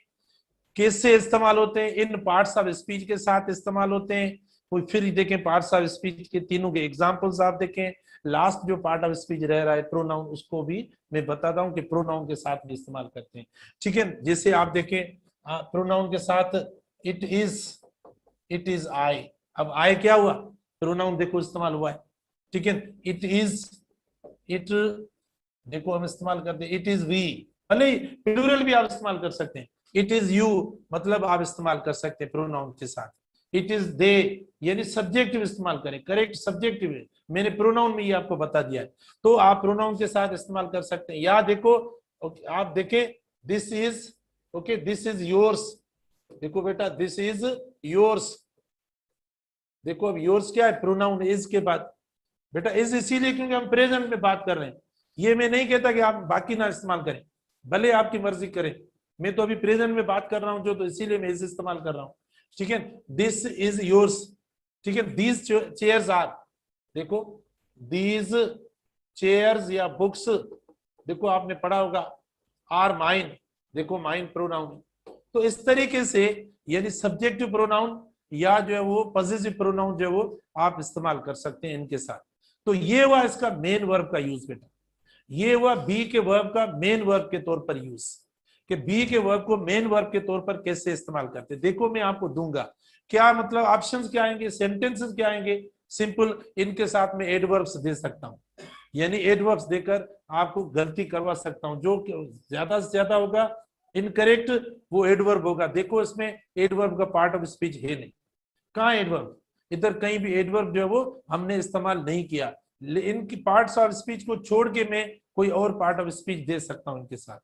कैसे इस्तेमाल होते हैं, इन पार्ट्स ऑफ स्पीच के साथ इस्तेमाल होते हैं। कोई फिर देखें पार्ट्स ऑफ स्पीच के तीनों के एग्जांपल्स आप देखें। लास्ट जो पार्ट ऑफ स्पीच रह रहा है प्रोनाउन, उसको भी मैं बताता हूं कि प्रोनाउन के साथ भी इस्तेमाल करते हैं, ठीक है। जैसे आप देखें प्रोनाउन के साथ इट इज आई। अब आई क्या हुआ, प्रोनाउन देखो इस्तेमाल हुआ है, ठीक है। इट इज, इट देखो हम इस्तेमाल करते हैं, इट इज वी, भले प्लूरल भी आप इस्तेमाल कर सकते हैं। इट इज यू मतलब आप इस्तेमाल कर सकते हैं प्रोनाउन के साथ। इट इज दे, यानी सब्जेक्टिव इस्तेमाल करें, करेक्ट सब्जेक्टिव है, मैंने प्रोनाउन में ये आपको बता दिया है, तो आप प्रोनाउन के साथ इस्तेमाल कर सकते हैं। या देखो आप देखें, this is, okay this is yours, देखो बेटा दिस इज योर्स, देखो अब योर्स क्या है, प्रोनाउन इज के बाद, बेटा इज इसीलिए क्योंकि हम प्रेजेंट में बात कर रहे हैं। ये मैं नहीं कहता कि आप बाकी ना इस्तेमाल करें, भले आपकी मर्जी करें, मैं तो अभी प्रेजेंट में बात कर रहा हूं जो, तो इसीलिए मैं इज इस्तेमाल कर रहा हूं, ठीक है। दिस इज योर्स, ठीक है। दीज चेयर्स आर, देखो दीज चेयर्स या बुक्स, देखो आपने पढ़ा होगा, आर माइन, देखो माइन प्रोनाउन। तो इस तरीके से यानी सब्जेक्टिव प्रोनाउन या जो है वो पॉजिटिव प्रोनाउन जो है वो आप इस्तेमाल कर सकते हैं इनके साथ। तो ये हुआ इसका मेन वर्ब का यूज बेटा, ये हुआ बी के वर्ब का मेन वर्ब के तौर पर यूज, कि बी के वर्ब को मेन वर्ब के तौर पर कैसे इस्तेमाल करते हैं। देखो मैं आपको दूंगा, क्या मतलब ऑप्शंस क्या आएंगे, सेंटेंसेस क्या आएंगे, सिंपल इनके साथ में एडवर्ब्स दे सकता हूं, यानी एडवर्ब्स देकर आपको गलती करवा सकता हूं, जो ज्यादा से ज्यादा होगा इनकरेक्ट वो एडवर्ब होगा। देखो इसमें एडवर्ब का पार्ट ऑफ स्पीच है नहीं, कहाँ एडवर्ब, इधर कहीं भी एडवर्ब जो है वो हमने इस्तेमाल नहीं किया। इनकी पार्ट्स ऑफ स्पीच को छोड़ के मैं कोई और पार्ट ऑफ स्पीच दे सकता हूं इनके साथ,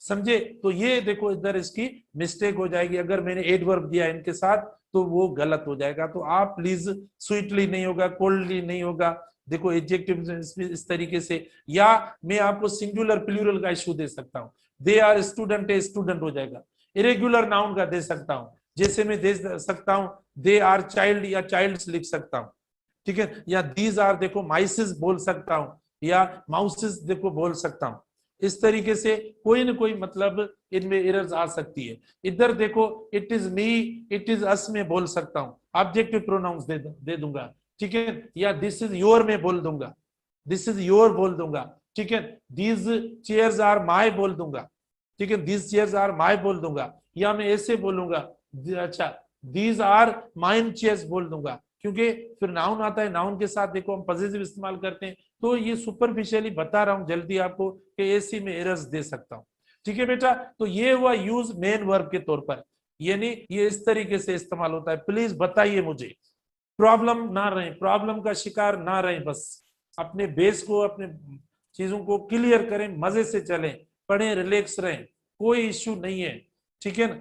समझे। तो ये देखो इधर इसकी मिस्टेक हो जाएगी, अगर मैंने एडवर्ब दिया इनके साथ तो वो गलत हो जाएगा। तो आप प्लीज स्वीटली नहीं होगा, कोल्डली नहीं होगा, देखो एडजेक्टिव इस तरीके से, या मैं आपको सिंगुलर प्लूरल का इशू दे सकता हूँ, दे आर स्टूडेंट है, स्टूडेंट हो जाएगा। इरेगुलर नाउन का दे सकता हूँ, जैसे मैं दे सकता हूँ दे आर चाइल्ड या चाइल्ड्स लिख सकता हूँ, ठीक है। या दीज आर देखो माइसेस बोल सकता हूँ, या माउसेस देखो बोल सकता हूँ। इस तरीके से कोई ना कोई मतलब इनमें एरर्स आ सकती है। इधर देखो it is me, it is us में बोल सकता हूँ, ऑब्जेक्टिव प्रोनाउंस दे दूंगा, ठीक है। या दिस इज योर में बोल दूंगा, दिस इज योर बोल दूंगा, ठीक है। दीज चेयर्स आर माय बोल दूंगा, ठीक है, दीज चेयर्स आर माय बोल दूंगा। या मैं ऐसे बोलूंगा, अच्छा दीज आर माइन चेयर्स बोल दूंगा, क्योंकि फिर नाउन आता है, नाउन के साथ देखो हम पॉजिटिव इस्तेमाल करते हैं। तो ये सुपरफिशियली बता रहा हूं जल्दी आपको कि ऐसी में एरर्स दे सकता हूं, ठीक है बेटा। तो ये हुआ यूज मेन वर्ब के तौर पर, यानी ये इस तरीके से इस्तेमाल होता है। प्लीज बताइए मुझे, प्रॉब्लम ना रहे, प्रॉब्लम का शिकार ना रहे, बस अपने बेस को, अपने चीजों को क्लियर करें, मजे से चलें, पढ़ें, रिलैक्स रहें, कोई इश्यू नहीं है, ठीक है ना।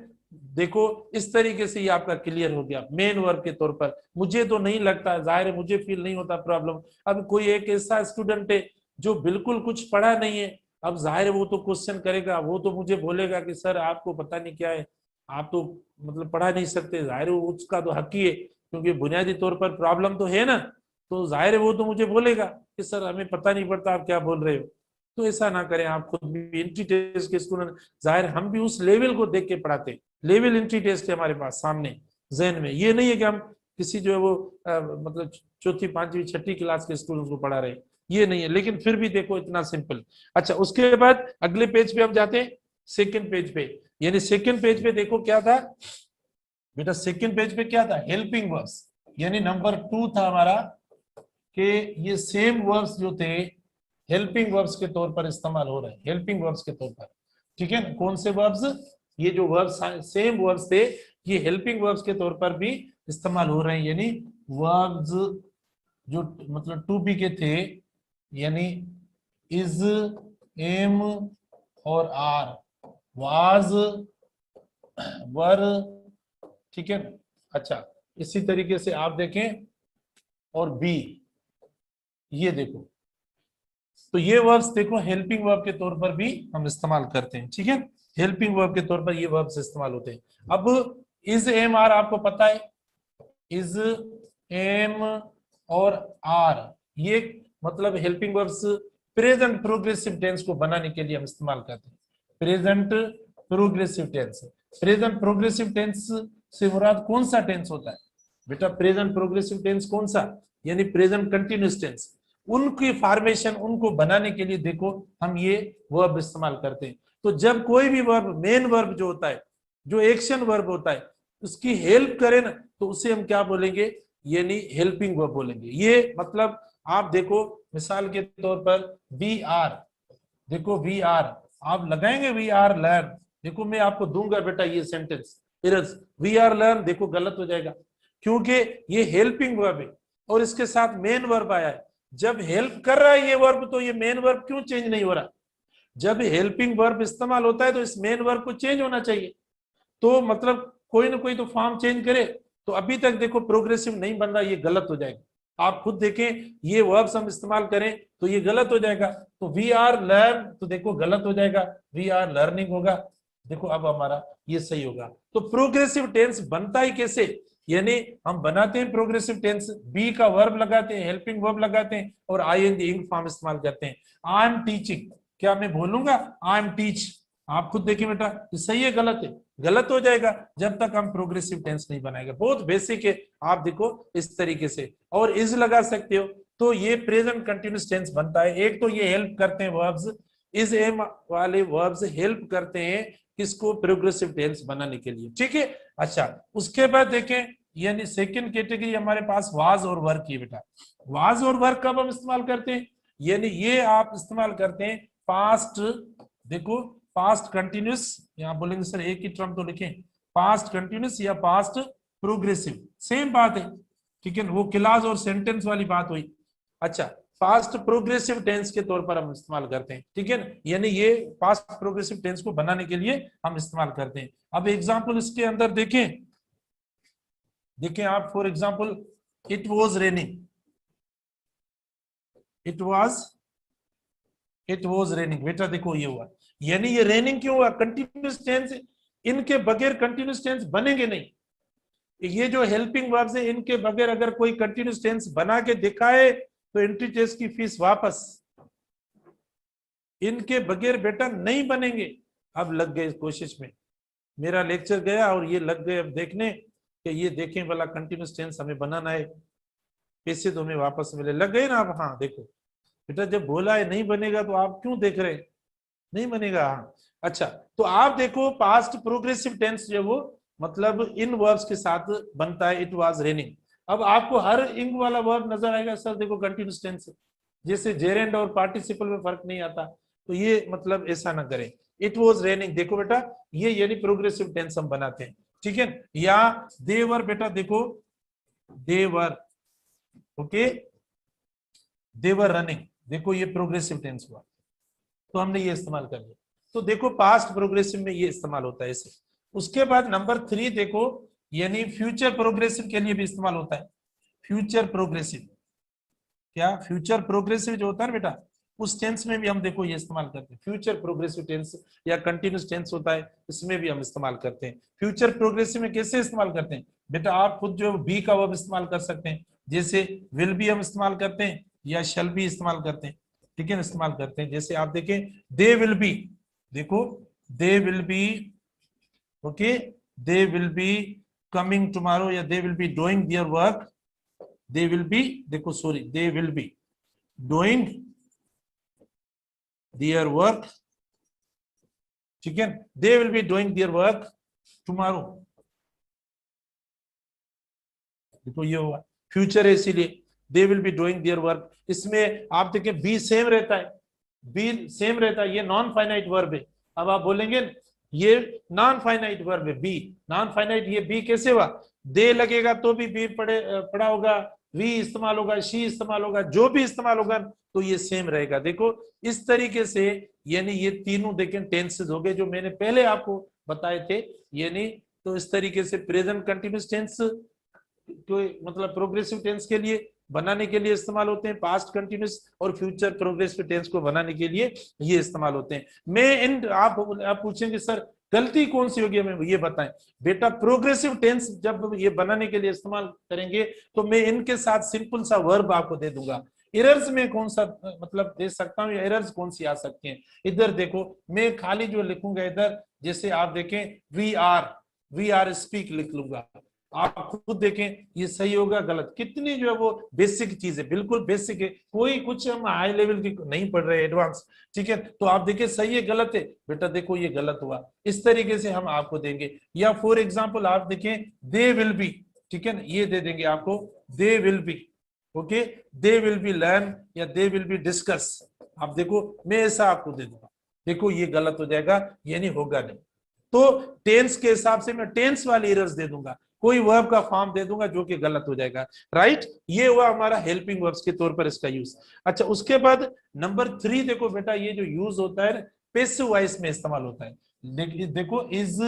देखो इस तरीके से ये आपका क्लियर हो गया मेन वर्ब के तौर पर। मुझे तो नहीं लगता, जाहिर है मुझे फील नहीं होता प्रॉब्लम। अब कोई एक ऐसा स्टूडेंट है जो बिल्कुल कुछ पढ़ा नहीं है, अब जाहिर है वो तो क्वेश्चन करेगा, वो तो मुझे बोलेगा कि सर आपको पता नहीं क्या है, आप तो मतलब पढ़ा नहीं सकते, जाहिर है उसका तो हक ही है, क्योंकि बुनियादी तौर पर प्रॉब्लम तो है ना, तो जाहिर है वो तो मुझे बोलेगा कि सर हमें पता नहीं पड़ता आप क्या बोल रहे हो। तो ऐसा ना करें, आप खुद भी एंट्री टेस्ट के स्टूडेंट, जाहिर हम भी उस लेवल को देख के पढ़ाते हैं, लेवल एंट्री टेस्ट है हमारे पास सामने जहन में, ये नहीं है कि हम किसी जो है वो मतलब चौथी पांचवी छठी क्लास के स्टूडेंट्स को पढ़ा रहे हैं, ये नहीं है, लेकिन फिर भी देखो इतना सिंपल। अच्छा, उसके बाद अगले पेज पे हम जाते हैं, सेकंड पेज पे, यानी सेकंड पेज पे देखो क्या था बेटा, सेकंड पेज पे क्या था, हेल्पिंग वर्ब्स, यानी नंबर 2 था हमारा कि ये सेम वर्ब्स जो थे हेल्पिंग वर्ब्स के तौर पर इस्तेमाल हो रहे हैं, हेल्पिंग वर्ब्स के तौर पर, ठीक है ना। कौन से वर्ब्स, ये जो वर्ब्स सेम वर्ब्स थे ये हेल्पिंग वर्ब्स के तौर पर भी इस्तेमाल हो रहे हैं, यानी वर्ब्स जो मतलब टू बी के थे, यानी इज, एम और आर, वाज, वर, ठीक है। अच्छा, इसी तरीके से आप देखें और बी, ये देखो, तो ये वर्ब्स देखो हेल्पिंग वर्ब के तौर पर भी हम इस्तेमाल करते हैं, ठीक है, हेल्पिंग वर्ब के तौर पर ये वर्ब्स इस्तेमाल होते हैं। अब इज, एम, आर आपको पता है, इज, एम और आर, ये मतलब helping verbs present progressive tense को बनाने के लिए हम इस्तेमाल करते हैं, present progressive tense. Present progressive tense से मुराद कौन सा टेंस होता है बेटा, प्रेजेंट प्रोग्रेसिव टेंस कौन सा, यानी प्रेजेंट कंटिन्यूअस टेंस, उनकी फॉर्मेशन उनको बनाने के लिए देखो हम ये वर्ब इस्तेमाल करते हैं। तो जब कोई भी वर्ब, मेन वर्ब जो होता है, जो एक्शन वर्ब होता है, उसकी हेल्प करे ना, तो उसे हम क्या बोलेंगे, यानी हेल्पिंग वर्ब बोलेंगे। ये मतलब आप देखो मिसाल के तौर पर वी आर, देखो वी आर, आप लगाएंगे वी आर लर्न, देखो मैं आपको दूंगा बेटा ये सेंटेंस, वी आर लर्न, देखो गलत हो जाएगा, क्योंकि ये हेल्पिंग वर्ब है और इसके साथ मेन वर्ब आया है। जब हेल्प कर रहा है ये वर्ब, तो ये मेन वर्ब क्यों चेंज नहीं हो रहा, जब हेल्पिंग वर्ब इस्तेमाल होता है तो इस मेन वर्ब को चेंज होना चाहिए, तो मतलब कोई ना कोई तो फॉर्म चेंज करे। तो अभी तक देखो प्रोग्रेसिव नहीं बन रहा, ये गलत हो जाएगा। आप खुद देखें, ये वर्ब्स हम इस्तेमाल करें तो ये गलत हो जाएगा, तो वी आर लर्न, तो देखो गलत हो जाएगा, वी आर लर्निंग होगा, देखो अब हमारा ये सही होगा। तो प्रोग्रेसिव टेंस बनता ही कैसे, यानी हम बनाते हैं प्रोग्रेसिव टेंस, बी का वर्ब लगाते हैं, हेल्पिंग वर्ब लगाते हैं और आईएनजी इंग फॉर्म इस्तेमाल करते हैं। आई एम टीचिंग, क्या मैं बोलूंगा आई एम टीच, आप खुद देखिए बेटा ये सही है गलत है, गलत हो जाएगा जब तक हम प्रोग्रेसिव टेंस नहीं बनाएंगे। बहुत बेसिक है, आप देखो इस तरीके से, और इज लगा सकते हो, तो ये प्रेजेंट कंटिन्यूअस टेंस बनता है। एक तो ये हेल्प करते हैं वर्ब्स, इज एम वाले वर्ब्स हेल्प करते हैं किसको, प्रोग्रेसिव टेंस बनाने के लिए, ठीक है। अच्छा, उसके बाद देखें, यानी सेकंड कैटेगरी हमारे पास वाज और वर्क की बेटा। वाज और वर्क कब हम इस्तेमाल करते हैं, यानी ये आप इस्तेमाल करते हैं पास्ट, देखो पास्ट कंटिन्यूस, यहां बोलेंगे सर एक ही टर्म तो लिखें, पास्ट कंटिन्यूस या पास्ट प्रोग्रेसिव, सेम बात है, ठीक है, वो क्लास और सेंटेंस वाली बात हुई। अच्छा, पास्ट प्रोग्रेसिव टेंस के तौर पर हम इस्तेमाल करते हैं, ठीक है ना, यानी ये पास्ट प्रोग्रेसिव टेंस को बनाने के लिए हम इस्तेमाल करते हैं। अब एग्जांपल इसके अंदर देखें, देखें आप for example, it was raining, it was raining, बेटा देखो ये हुआ, यानी ये रेनिंग क्यों हुआ, कंटिन्यूअस टेंस, इनके बगैर कंटिन्यूअस टेंस बनेंगे नहीं। ये जो हेल्पिंग वर्ब्स है इनके बगैर अगर कोई कंटिन्यूअस टेंस बना के दिखाए तो एंट्री टेस्ट की फीस वापस, इनके बगैर बेटा नहीं बनेंगे। अब लग गए कोशिश में, मेरा लेक्चर गया और ये लग गए अब देखने कि ये देखें वाला कंटिन्यूअस टेंस हमें बनाना है, पैसे तो हमें वापस मिले, लग गए ना आप। हाँ देखो बेटा, जब बोला है नहीं बनेगा तो आप क्यों देख रहे हैं, नहीं बनेगा। हाँ अच्छा, तो आप देखो पास्ट प्रोग्रेसिव टेंस जो वो मतलब इन वर्ब्स के साथ बनता है, इट वाज रेनिंग। अब आपको हर इंग वाला वर्ब नजर आएगा सर, देखो कंटिन्यूअस टेंस, जैसे जेरेंड और पार्टिसिपल में फर्क नहीं आता, तो ये मतलब ऐसा ना करें। इट वाज रेनिंग, देखो बेटा ये यानी प्रोग्रेसिव टेंस हम बनाते हैं, ठीक है। या देवर, बेटा देखो देवर, ओके, देवर रनिंग, देखो ये प्रोग्रेसिव टेंस हुआ, तो हमने ये इस्तेमाल कर लिया। तो देखो पास्ट प्रोग्रेसिव में ये इस्तेमाल होता है इसे। उसके बाद नंबर 3 देखो, यानी फ्यूचर प्रोग्रेसिव के लिए भी इस्तेमाल होता है। फ्यूचर प्रोग्रेसिव, क्या फ्यूचर प्रोग्रेसिव जो होता है ना बेटा, उस टेंस में भी हम देखो ये इस्तेमाल करते हैं। फ्यूचर प्रोग्रेसिव टेंस या कंटिन्यूस टेंस होता है, इसमें भी हम इस्तेमाल करते हैं। फ्यूचर प्रोग्रेसिव में कैसे इस्तेमाल करते हैं बेटा, आप खुद जो बी का वर्ब इस्तेमाल कर सकते हैं, जैसे विल बी हम इस्तेमाल करते हैं या शैल बी इस्तेमाल करते हैं, ठीक है, इस्तेमाल करते हैं। जैसे आप देखें दे विल बी, देखो they will be, okay, they will be coming tomorrow या they will be doing their work, they will be, देखो sorry, they will be doing their work, ठीक है, they will be doing their work tomorrow, देखो ये हुआ future है इसीलिए they will be doing their work. इसमें आप देखें बी सेम रहता है, बी सेम रहता है, ये नॉन फाइनाइट वर्ब है। अब आप बोलेंगे ये नॉन फाइनाइट वर्ब है, बी नॉन फाइनाइट, ये बी कैसे हुआ, दे लगेगा तो भी बी पड़ा होगा, वी इस्तेमाल होगा, शी इस्तेमाल होगा, जो भी इस्तेमाल होगा तो ये सेम रहेगा। देखो इस तरीके से, यानी ये तीनों देखें टेंसेस हो गए जो मैंने पहले आपको बताए थे, यानी तो इस तरीके से प्रेजेंट कंटिन्यूस टेंस तो मतलब प्रोग्रेसिव टेंस के लिए बनाने के लिए इस्तेमाल होते हैं, पास्ट कंटिन्यूस और फ्यूचर प्रोग्रेसिव टेंस को बनाने के लिए ये इस्तेमाल होते हैं। मैं इन आप पूछेंगे सर गलती कौन सी होगी, हमें ये बताएं बेटा। प्रोग्रेसिव टेंस जब ये बनाने के लिए इस्तेमाल करेंगे तो मैं इनके साथ सिंपल सा वर्ब आपको दे दूंगा। एरर्स में कौन सा मतलब दे सकता हूँ या एरर्स कौन सी आ सकती हैं, इधर देखो मैं खाली जो लिखूंगा इधर, जैसे आप देखें वी आर स्पीक लिख लूंगा, आप खुद देखें ये सही होगा गलत, कितनी जो है वो बेसिक चीज है, बिल्कुल बेसिक है, कोई कुछ हम हाई लेवल की नहीं पढ़ रहे एडवांस, ठीक है। तो आप देखिए सही है गलत है बेटा, देखो ये गलत हुआ, इस तरीके से हम आपको देंगे। या फॉर एग्जांपल आप देखें दे विल बी, ठीक है, ये दे देंगे आपको दे will be, okay, they will be learn या दे विल बी डिस्कस, आप देखो मैं ऐसा आपको दे दूंगा, देखो ये गलत हो जाएगा, यानी होगा नहीं। तो टेंस के हिसाब से मैं टेंस वाली एरर्स दे दूंगा, कोई वर्ब का फॉर्म दे दूंगा जो कि गलत हो जाएगा, राइट। ये हुआ हमारा हेल्पिंग वर्ब्स के तौर पर इसका यूज। अच्छा उसके बाद नंबर 3 देखो बेटा, ये जो यूज होता है पैसिव वॉइस में इस्तेमाल होता है। देखो इज,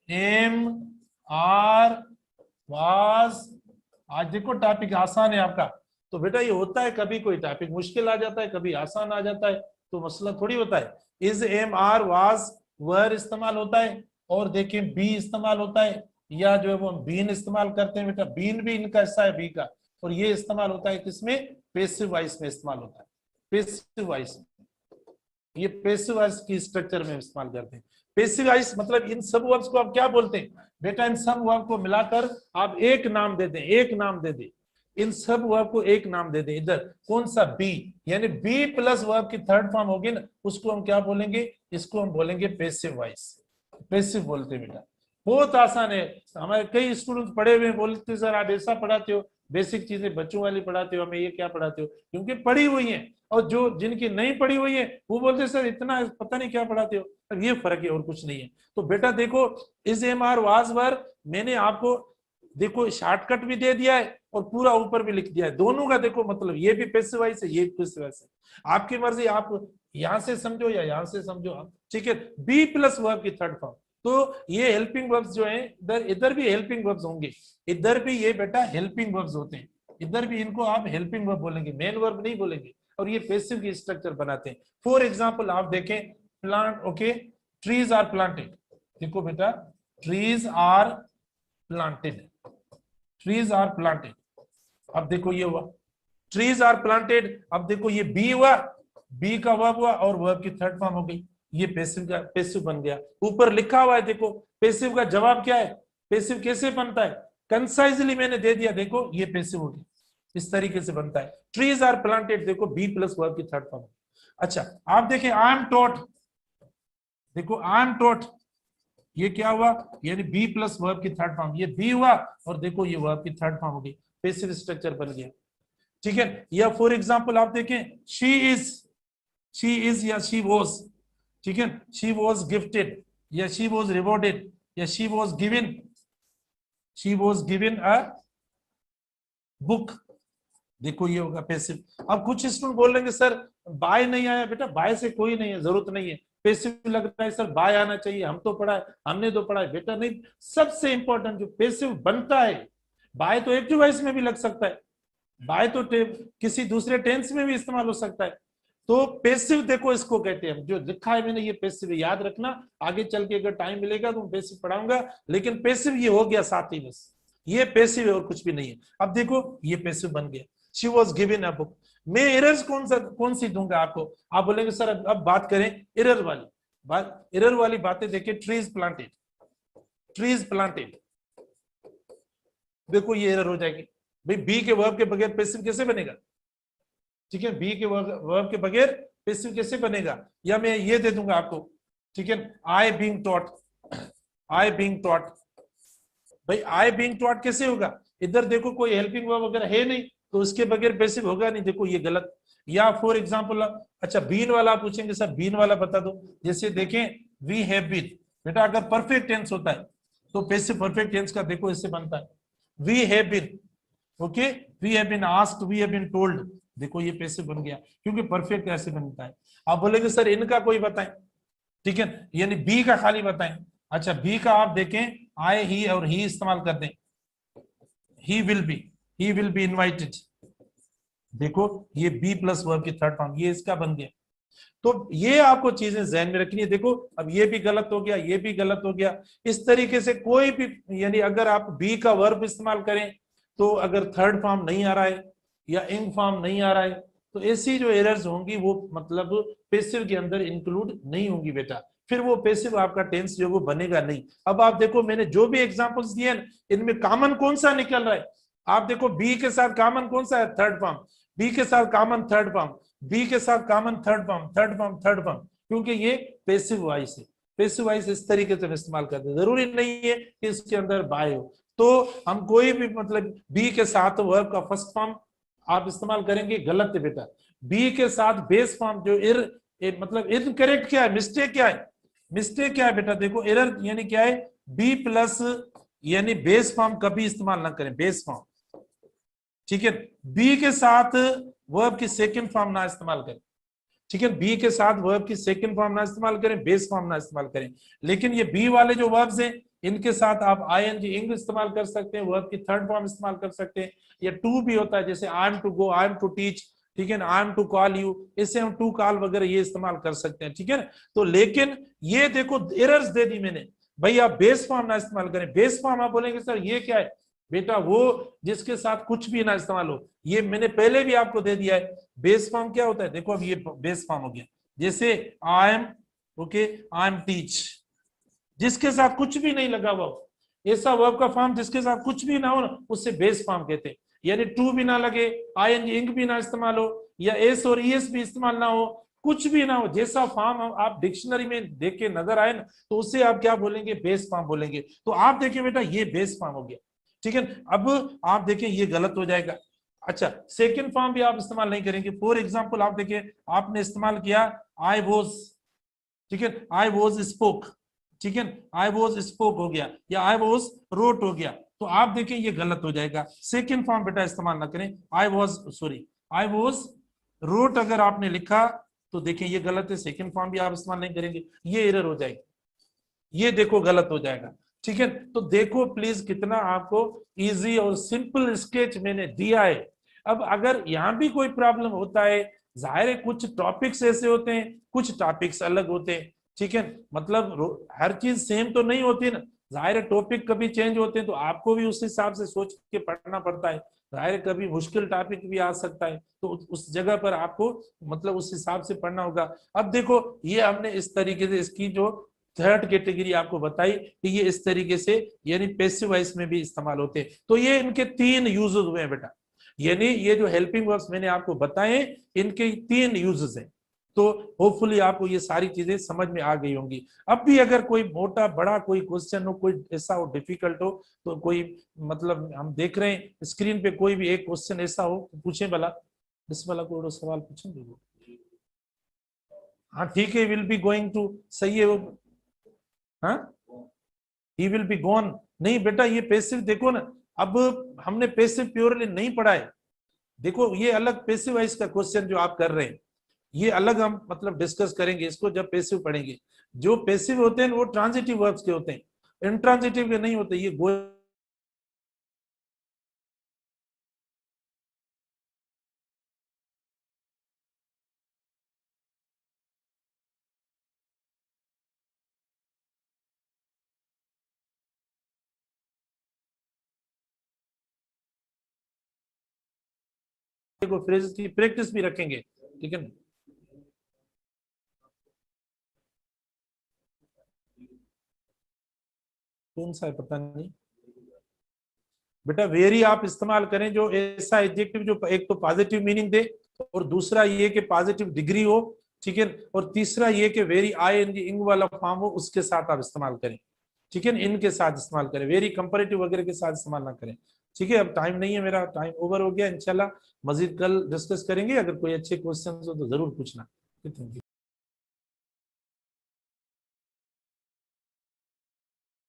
एम, आर, वाज, आज देखो टॉपिक आसान है आपका, तो बेटा ये होता है कभी कोई टॉपिक मुश्किल आ जाता है, कभी आसान आ जाता है, तो मसला थोड़ी होता है। इज, एम, आर, वाज, वर इस्तेमाल होता है, और देखें बी इस्तेमाल होता है, या जो है वो बीन इस्तेमाल करते हैं बेटा, बीन भी इनका हिस्सा है बी का, और ये इस्तेमाल होता है किसमें, पैसिव वॉइस में इस्तेमाल होता है, पैसिव वॉइस, ये पैसिव वॉइस की स्ट्रक्चर में इस्तेमाल करते हैं। पैसिव वॉइस मतलब इन सब वर्ब्स को आप क्या बोलते हैं बेटा, इन सब वर्ब को मिलाकर आप एक नाम दे दें, एक नाम दे दें, इन सब वर्ब को एक नाम दे दें। इधर कौन सा, बी, यानी बी प्लस वर्ब की थर्ड फॉर्म होगी ना, उसको हम क्या बोलेंगे, इसको हम बोलेंगे पैसिव वॉइस, पैसिव बोलते हैं बेटा, बहुत आसान है। हमारे कई स्टूडेंट पढ़े हुए बोलते सर आप ऐसा पढ़ाते हो, बेसिक चीजें बच्चों वाली पढ़ाते हो, हमें ये क्या पढ़ाते हो, क्योंकि पढ़ी हुई है, और जो जिनकी नहीं पढ़ी हुई है वो बोलते सर इतना पता नहीं क्या पढ़ाते हो, अब ये फर्क है और कुछ नहीं है। तो बेटा देखो इज, एम, आर, वाज, वर मैंने आपको देखो शॉर्टकट भी दे दिया है और पूरा ऊपर भी लिख दिया है, दोनों का देखो मतलब, ये भी पैसिव वॉइस है, ये भी पैसिव वॉइस है, आपकी मर्जी, आप यहां से समझो या यहां से समझो, ठीक है। बी प्लस वर्ब की थर्ड फॉर्म, तो ये हेल्पिंग वर्ब्स जो है इधर, इधर भी हेल्पिंग वर्ब्स होंगे, इधर भी ये बेटा हेल्पिंग वर्ब्स होते हैं, इधर भी इनको आप हेल्पिंग वर्ब बोलेंगे, मेन वर्ब नहीं बोलेंगे, और ये पैसिव की स्ट्रक्चर बनाते हैं। फॉर एग्जांपल आप देखें plant, okay, trees are planted, देखो बेटा trees are planted, trees are planted, अब देखो ये हुआ ट्रीज आर प्लांटेड, अब देखो ये बी हुआ, बी का वर्ब हुआ और वर्ब की थर्ड फॉर्म हो गई, ये पैसिव का पैसिव बन गया। ऊपर लिखा हुआ है देखो पैसिव का जवाब क्या है, पैसिव कैसे बनता है, कंसाइजली मैंने दे दिया, देखो ये पैसिव हो गया, इस तरीके से बनता है। ट्रीज आर प्लांटेड, देखो बी प्लस वर्ब की थर्ड फॉर्म। अच्छा आप देखें आई एम टॉट, देखो आई एम टॉट, ये क्या हुआ, यानी बी प्लस वर्ब की थर्ड फॉर्म, ये बी हुआ और देखो ये वर्ब की थर्ड फॉर्म हो गई, पैसिव स्ट्रक्चर बन गया, ठीक है। या फॉर एग्जांपल आप देखें शी इज या शी वॉज, ठीक है, शी वॉज गिफ्टेड या शी वॉज रिवॉर्डेड या she was given a book, देखो ये होगा पैसिव। अब कुछ स्टूडेंट बोल रहे सर बाय नहीं आया, बेटा बाय से कोई नहीं है, जरूरत नहीं है, पैसिव लग रहा है सर बाय आना चाहिए, हम तो पढ़ा है, हमने तो पढ़ा है, बेटा नहीं, सबसे इंपॉर्टेंट जो पैसिव बनता है, बाय तो एक्टिव वॉइस में भी लग सकता है, बाय तो किसी दूसरे टेंस में भी इस्तेमाल हो सकता है, तो पेसिव देखो इसको कहते हैं, जो लिखा है मैंने ये पेसिव याद रखना, आगे चल के अगर टाइम मिलेगा तो पेसिव पढ़ाऊंगा, लेकिन पेसिव ये हो गया साथ ही बस, ये पेसिव है और कुछ भी नहीं है। अब देखो ये पेसिव बन गया, she was given a book. मैं एरर्स कौन सी दूंगा आपको? आप बोलेंगे सर अब बात करें एरर वाली बात, एरर वाली बातें देखिए, ट्रीज प्लांटेड, ट्रीज प्लांटेड, देखो ये एरर हो जाएगी। भाई बी के वर्ब के बगैर पेसिव कैसे बनेगा? ठीक है, बी के वर्ब के बगैर पेसिव कैसे बनेगा? या मैं ये दे दूंगा आपको, ठीक है, I being taught, I being taught. भाई आई बीइंग टॉट कैसे होगा? इधर देखो कोई हेल्पिंग वर्ब वगैरह है नहीं, तो उसके बगैर पेसिव होगा नहीं, देखो ये गलत। या फॉर एग्जांपल, अच्छा बीन वाला पूछेंगे सर, बीन वाला बता दो। जैसे देखें वी हैव बीन, बेटा अगर परफेक्ट टेंस होता है तो पेसिव परफेक्ट टेंस का देखो इससे बनता है, we have been, okay, we have been asked, we have been told, देखो ये पैसिव बन गया, क्योंकि परफेक्ट ऐसे बनता है। आप बोलेंगे सर इनका कोई बताएं, ठीक है, यानी बी का खाली बताएं। अच्छा बी का आप देखें, आई ही और ही इस्तेमाल कर दें, he will be, he will be invited, देखो ये बी प्लस वर्ब की थर्ड फॉर्म, ये इसका बन गया। तो ये आपको चीजें जहन में रखनी है। देखो अब ये भी गलत हो गया, ये भी गलत हो गया। इस तरीके से कोई भी, यानी अगर आप बी का वर्ब इस्तेमाल करें तो अगर थर्ड फॉर्म नहीं आ रहा है या इंग फॉर्म नहीं आ रहा है, तो ऐसी जो एरर्स होंगी वो मतलब पेसिव के अंदर इंक्लूड नहीं होंगी बेटा, फिर वो पेसिव आपका टेंस जो वो बनेगा नहीं। अब आप देखो मैंने जो भी एग्जांपल्स दिए हैं, इनमें कॉमन कौन सा निकल रहा है? आप देखो बी के साथ कॉमन कौन सा है? Third form. बी के साथ कॉमन थर्ड फॉर्म, बी के साथ common third form, third form, third form, क्योंकि ये पेसिव वॉइस है। पेसिव वॉइस इस तरीके से इस्तेमाल करते हैं, जरूरी नहीं है कि इसके अंदर बाय हो। तो हम कोई भी मतलब बी के साथ वर्ब का फर्स्ट फॉर्म आप इस्तेमाल करेंगे, गलत है बेटा। बी के साथ बेस फॉर्म जो मतलब इनकरेक्ट क्या है, मिस्टेक क्या है? मिस्टेक क्या है बेटा? देखो एरर यानी क्या है, बी प्लस यानी बेस फॉर्म कभी इस्तेमाल ना करें, बेस फॉर्म, ठीक है। बी के साथ वर्ब की सेकंड फॉर्म ना इस्तेमाल करें, ठीक है, बी के साथ वर्ब की सेकंड फॉर्म ना इस्तेमाल करें, बेस फॉर्म ना इस्तेमाल करें। लेकिन ये बी वाले जो वर्ब्स हैं इनके साथ आप आईएनजी इंग इस्तेमाल कर सकते हैं, वर्ब की थर्ड फॉर्म इस्तेमाल कर सकते हैं, या टू भी होता है, जैसे I am to go, I am to teach, ठीक है ना, I am to call you, इससे हम टू कॉल वगैरह ये इस्तेमाल कर सकते हैं, ठीक है ना। तो लेकिन ये देखो एरर्स दे दी मैंने, भाई आप बेस फॉर्म ना इस्तेमाल करें। बेस फॉर्म आप बोलेंगे सर ये क्या है? बेटा वो जिसके साथ कुछ भी ना इस्तेमाल हो, ये मैंने पहले भी आपको दे दिया है। बेस फॉर्म क्या होता है? देखो अब ये बेस फॉर्म हो गया, जैसे I M, okay, I am teach, जिसके साथ कुछ भी नहीं लगा हुआ, ऐसा वर्ब का फॉर्म जिसके साथ कुछ भी ना हो ना, उससे बेस फॉर्म कहते हैं। यानी टू भी ना लगे, आई एन इंक भी ना इस्तेमाल हो, या एस और ईएस भी इस्तेमाल ना हो, कुछ भी ना हो, जैसा फॉर्म आप डिक्शनरी में देख के नजर आए ना, तो उससे आप क्या बोलेंगे? बेस फॉर्म बोलेंगे। तो आप देखिए बेटा ये बेस फॉर्म हो गया, ठीक है। अब आप देखिए ये गलत हो जाएगा। अच्छा सेकंड फॉर्म भी आप इस्तेमाल नहीं करेंगे। फॉर एग्जांपल आप देखिए, आपने इस्तेमाल किया आई वॉज, ठीक है, आई वॉज स्पोक, ठीक है, आई वॉज स्पोक हो गया, या आई वॉज रोट हो गया, तो आप देखिए ये गलत हो जाएगा। सेकंड फॉर्म बेटा इस्तेमाल ना करें, I was, sorry, I was wrote अगर आपने लिखा तो देखिए ये गलत है, सेकंड फॉर्म भी आप इस्तेमाल नहीं करेंगे, ये एरर हो जाएगी, ये देखो गलत हो जाएगा, ठीक है। तो देखो प्लीज कितना आपको इजी और सिंपल स्केच मैंने दिया है। अब अगर यहाँ भी कोई प्रॉब्लम होता है, जाहिर है कुछ टॉपिक्स ऐसे होते हैं, कुछ टॉपिक्स अलग होते हैं, ठीक है, मतलब हर चीज सेम तो नहीं होती ना, जाहिर है टॉपिक कभी चेंज होते हैं, तो आपको भी उस हिसाब से सोच के पढ़ना पड़ता है। जाहिर है कभी मुश्किल टॉपिक भी आ सकता है, तो उस जगह पर आपको मतलब उस हिसाब से पढ़ना होगा। अब देखो ये हमने इस तरीके से इसकी जो थर्ड कैटेगरी आपको बताई कि ये इस तरीके से यानी पैसिव वॉइस में भी इस्तेमाल होते हैं। तो ये इनके तीन यूजेस हुए हैं बेटा, यानी ये जो हेल्पिंग वर्ब्स मैंने आपको बताए इनके तीन यूजेस हैं। तो होपफुली आपको ये सारी चीजें समझ में आ गई होंगी। अब भी अगर कोई मोटा बड़ा कोई क्वेश्चन हो, कोई ऐसा हो डिफिकल्ट हो, तो कोई मतलब हम देख रहे हैं स्क्रीन पे कोई भी एक क्वेश्चन ऐसा हो तो पूछें भला, इस वाला कोई सवाल पूछेंगे वो। हाँ ठीक है, विल बी गोइंग टू, सही है वो। हाँ ही विल बी गॉन, नहीं बेटा ये पैसिव देखो ना, अब हमने पैसिव प्योरली नहीं पढ़ा है। देखो ये अलग पैसिव वॉइस का क्वेश्चन जो आप कर रहे हैं, ये अलग हम मतलब डिस्कस करेंगे इसको जब पैसिव पढ़ेंगे। जो पैसिव होते हैं वो ट्रांजिटिव वर्ब्स के होते हैं, इंट्रांजिटिव के नहीं होते। ये को फ्रेजेस की प्रैक्टिस भी रखेंगे, ठीक है ना। कौन सा है पता नहीं बेटा। वेरी आप इस्तेमाल करें जो ऐसा एडजेक्टिव जो एक तो पॉजिटिव मीनिंग दे, और दूसरा ये कि पॉजिटिव डिग्री हो, ठीक है, और तीसरा ये कि वेरी आई एन जी इंग वाला फॉर्म हो, उसके साथ आप इस्तेमाल करें, ठीक है, इनके साथ इस्तेमाल करें, वेरी कंपैरेटिव वगैरह के साथ इस्तेमाल ना करें, ठीक है। अब टाइम नहीं है, मेरा टाइम ओवर हो गया। इंशाल्लाह मजीद कल डिस्कस करेंगे, अगर कोई अच्छे क्वेश्चन हो तो जरूर पूछना। Thank you.